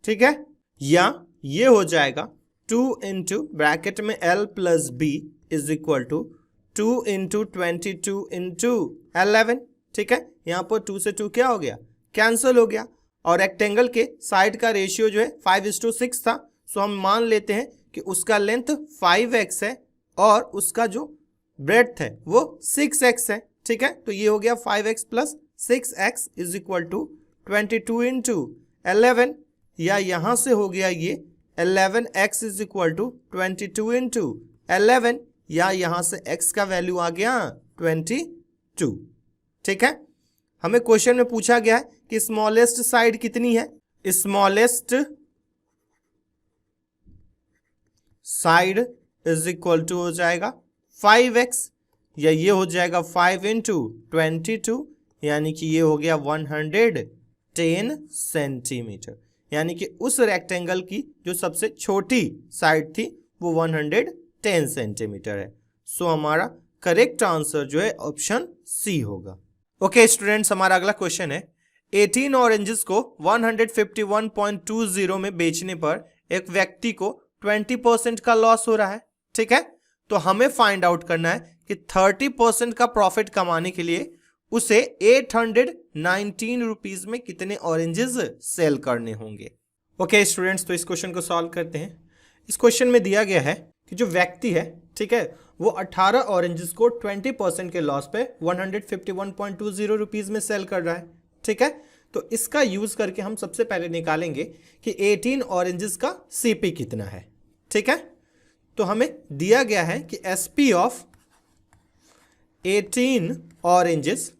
ठीक है, या ये हो जाएगा 2 इंटू ब्रैकेट में L plus B is equal to 2 into 22 into 11, ठीक है। यहाँ पर 2 से 2 क्या हो गया, कैंसिल हो गया। और रेक्टेंगल के साइड का रेशियो जो है 5:6 था, सो हम मान लेते हैं कि उसका लेंथ 5x है और उसका जो ब्रेड्थ है वो 6x है, ठीक है। तो ये हो गया 5x plus 6x is equal to 22 into 11, या यहां से हो गया ये 11x is equal to 22 into 11, या यहां से x का वैल्यू आ गया 22, ठीक है। हमें क्वेश्चन में पूछा गया है कि स्मॉलेस्ट साइड कितनी है, smallest side is equal to हो जाएगा 5x, या ये हो जाएगा 5 इंटू 22, यानी कि ये हो गया 110 सेंटीमीटर, यानी कि उस रेक्टेंगल की जो सबसे छोटी साइड थी वो 110 सेंटीमीटर है। सो हमारा करेक्ट आंसर जो है ऑप्शन सी होगा। ओके स्टूडेंट्स, हमारा अगला क्वेश्चन है 18 ऑरेंजेस को 151.20 में बेचने पर एक व्यक्ति को 20% का लॉस हो रहा है, ठीक है। तो हमें फाइंड आउट करना है कि 30% का प्रॉफिट कमाने के लिए उसे 819 रुपीज में कितने ऑरेंजेस सेल करने होंगे। ओके स्टूडेंट्स, तो इस क्वेश्चन को सॉल्व करते हैं। इस क्वेश्चन में दिया गया है कि जो व्यक्ति है, ठीक है, वो 18 ऑरेंजेस को 20% के लॉस पे 151.20 रुपीज में सेल कर रहा है, ठीक है। तो इसका यूज करके हम सबसे पहले निकालेंगे कि 18 ऑरेंजेस का सीपी कितना है, ठीक है। तो हमें दिया गया है कि SP of 18 oranges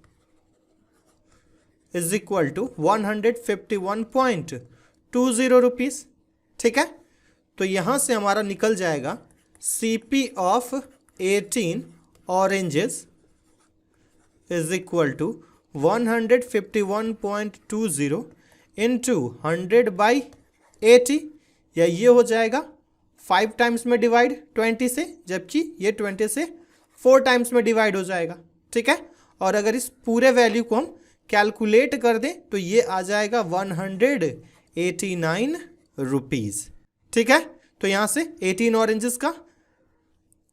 is equal to 151.20 rupees, ठीक है। तो यहां से हमारा निकल जाएगा CP of 18 oranges is equal to 151.20 into 100/80, या ये हो जाएगा 5 टाइम्स में डिवाइड 20 से, जबकि ये 20 से 4 टाइम्स में डिवाइड हो जाएगा, ठीक है। और अगर इस पूरे वैल्यू को हम कैलकुलेट कर दें तो ये आ जाएगा 189 रुपीज, ठीक है। तो यहां से 18 ऑरेंजेस का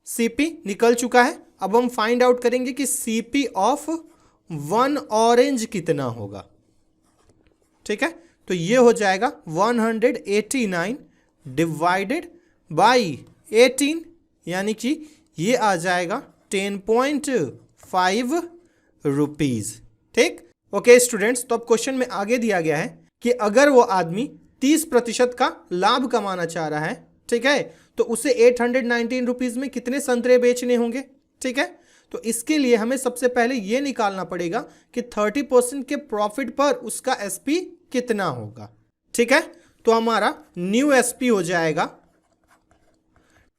सीपी निकल चुका है। अब हम फाइंड आउट करेंगे कि सीपी ऑफ 1 ऑरेंज कितना होगा, ठीक है। तो ये हो जाएगा 189 डिवाइडेड बाई 18, यानी कि ये आ जाएगा 10.5 रुपीज, ठीक। ओके स्टूडेंट्स, तो अब क्वेश्चन में आगे दिया गया है कि अगर वो आदमी 30% का लाभ कमाना चाह रहा है, ठीक है, तो उसे 819 रुपीज में कितने संतरे बेचने होंगे, ठीक है। तो इसके लिए हमें सबसे पहले ये निकालना पड़ेगा कि 30% के प्रॉफिट पर उसका एसपी कितना होगा, ठीक है। तो हमारा न्यू एसपी हो जाएगा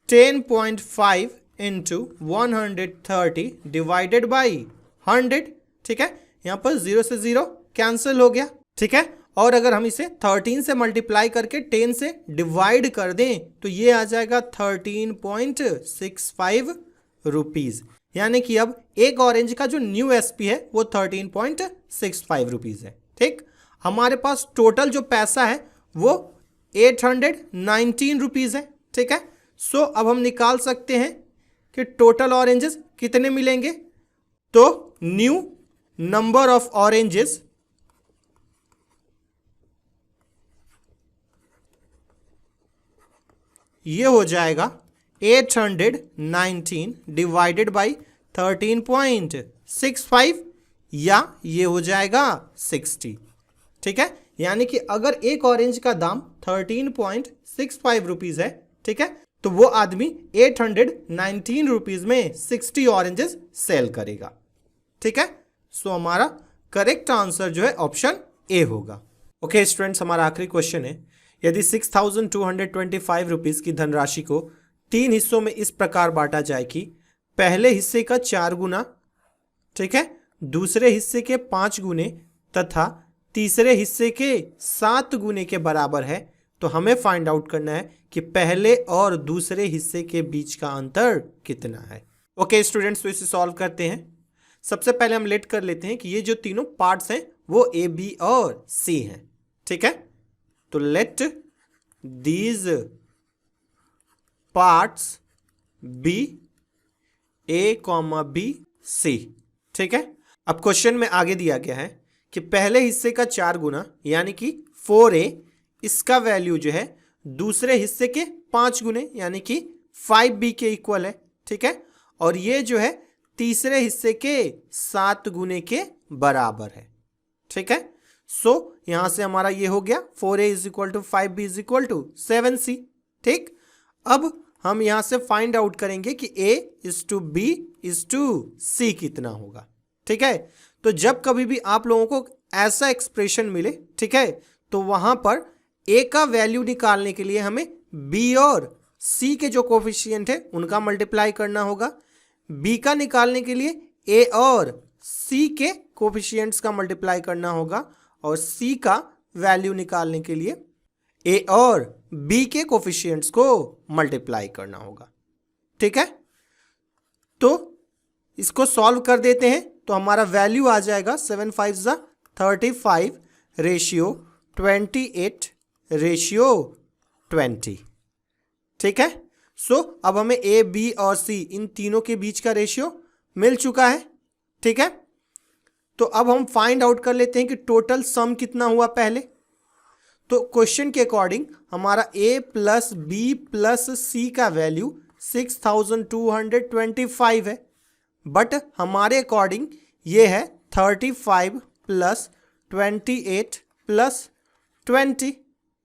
10.5 इंटू 130 डिवाइडेड बाई 100, ठीक है। यहां पर 0 से 0 कैंसिल हो गया, ठीक है। और अगर हम इसे 13 से मल्टीप्लाई करके 10 से डिवाइड कर दें तो ये आ जाएगा 13.65 रुपीज, यानी कि अब एक ऑरेंज का जो न्यू एसपी है वो 13.65 रुपीज है, ठीक। हमारे पास टोटल जो पैसा है वो 819 रुपीज है, ठीक है। सो अब हम निकाल सकते हैं कि टोटल ऑरेंजेस कितने मिलेंगे। तो न्यू नंबर ऑफ ऑरेंजेस ये हो जाएगा 819 डिवाइडेड बाई 13.65, या ये हो जाएगा 60, ठीक है। यानी कि अगर एक ऑरेंज का दाम 13.65 रुपीज है, ठीक है, तो वो आदमी 819 रुपीज में 60 ऑरेंजेस सेल करेगा, ठीक है। सो हमारा करेक्ट आंसर जो है ऑप्शन ए होगा। ओके स्टूडेंट्स, हमारा आखिरी क्वेश्चन है, यदि 6225 रुपीज की धनराशि को 3 हिस्सों में इस प्रकार बांटा जाए कि पहले हिस्से का 4 गुना, ठीक है, दूसरे हिस्से के 5 गुने तथा तीसरे हिस्से के 7 गुने के बराबर है, तो हमें फाइंड आउट करना है कि पहले और दूसरे हिस्से के बीच का अंतर कितना है। ओके स्टूडेंट्स, तो इसे सॉल्व करते हैं। सबसे पहले हम लेट कर लेते हैं कि ये जो तीनों पार्ट्स हैं वो ए, बी और सी हैं। ठीक है, तो let these parts be A comma B C. ठीक है, अब क्वेश्चन में आगे दिया गया है कि पहले हिस्से का 4 गुना यानी कि 4a, इसका वैल्यू जो है दूसरे हिस्से के 5 गुने यानी कि 5b के इक्वल है। ठीक है, और ये जो है तीसरे हिस्से के 7 गुने के बराबर है। ठीक है, सो यहां से हमारा ये हो गया 4a is equal to 5b is equal to 7c। ठीक, अब हम यहां से फाइंड आउट करेंगे कि a is to b is to c कितना होगा। ठीक है, तो जब कभी भी आप लोगों को ऐसा एक्सप्रेशन मिले, ठीक है, तो वहां पर a का वैल्यू निकालने के लिए हमें b और c के जो कोफिशिएंट है उनका मल्टीप्लाई करना होगा। b का निकालने के लिए a और c के कोफिशिएंट्स का मल्टीप्लाई करना होगा और c का वैल्यू निकालने के लिए a और b के कोफिशिएंट्स को मल्टीप्लाई करना होगा। ठीक है, तो इसको सॉल्व कर देते हैं तो हमारा वैल्यू आ जाएगा 7 5 35 रेशियो 28 रेशियो 20। ठीक है, सो अब हमें ए, बी और सी इन तीनों के बीच का रेशियो मिल चुका है। ठीक है, तो अब हम फाइंड आउट कर लेते हैं कि टोटल सम कितना हुआ पहले। तो क्वेश्चन के अकॉर्डिंग हमारा a प्लस बी प्लस सी का वैल्यू 6225 है, बट हमारे अकॉर्डिंग ये है 35 प्लस 28 प्लस 20।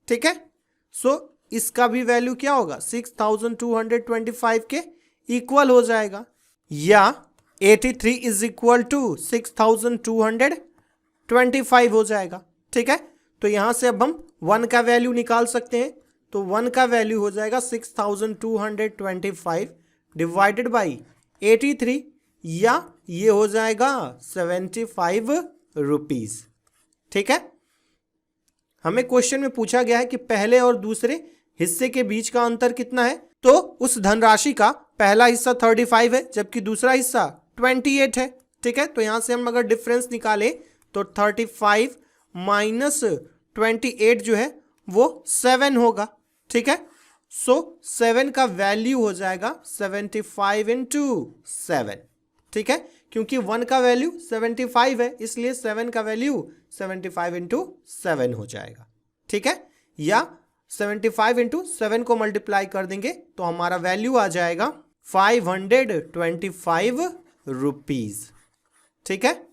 ठीक है, सो इसका भी वैल्यू क्या होगा 6225 के इक्वल हो जाएगा, या 83 इज इक्वल टू 6225 हो जाएगा। ठीक है, तो यहां से अब हम 1 का वैल्यू निकाल सकते हैं, तो 1 का वैल्यू हो जाएगा 6225 डिवाइडेड बाई 83, या ये हो जाएगा 75 रुपीज। ठीक है, हमें क्वेश्चन में पूछा गया है कि पहले और दूसरे हिस्से के बीच का अंतर कितना है, तो उस धनराशि का पहला हिस्सा 35 है जबकि दूसरा हिस्सा 28 है। ठीक है, तो यहां से हम अगर डिफरेंस निकालें तो 35 माइनस 28 जो है वो 7 होगा। ठीक है, सो 7 का वैल्यू हो जाएगा 75 इंटू 7। ठीक है, क्योंकि 1 का वैल्यू 75 है इसलिए 7 का वैल्यू 75 इंटू 7 हो जाएगा। ठीक है, या 75 इंटू 7 को मल्टीप्लाई कर देंगे तो हमारा वैल्यू आ जाएगा 525 रुपीज। ठीक है,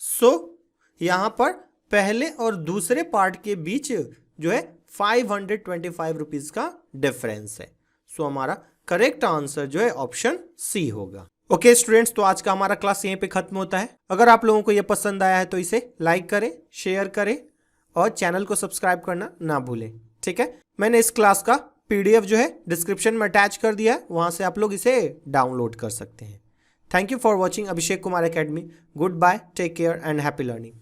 सो यहां पर पहले और दूसरे पार्ट के बीच जो है 525 रुपीज का डिफरेंस है। सो हमारा करेक्ट आंसर जो है ऑप्शन सी होगा। ओके स्टूडेंट्स, तो आज का हमारा क्लास यहीं पे खत्म होता है। अगर आप लोगों को यह पसंद आया है तो इसे लाइक करें, शेयर करें और चैनल को सब्सक्राइब करना ना भूलें। ठीक है, मैंने इस क्लास का PDF जो है डिस्क्रिप्शन में अटैच कर दिया है, वहां से आप लोग इसे डाउनलोड कर सकते हैं। Thank you for watching Abhishek Kumar academy. Goodbye, take care and happy learning.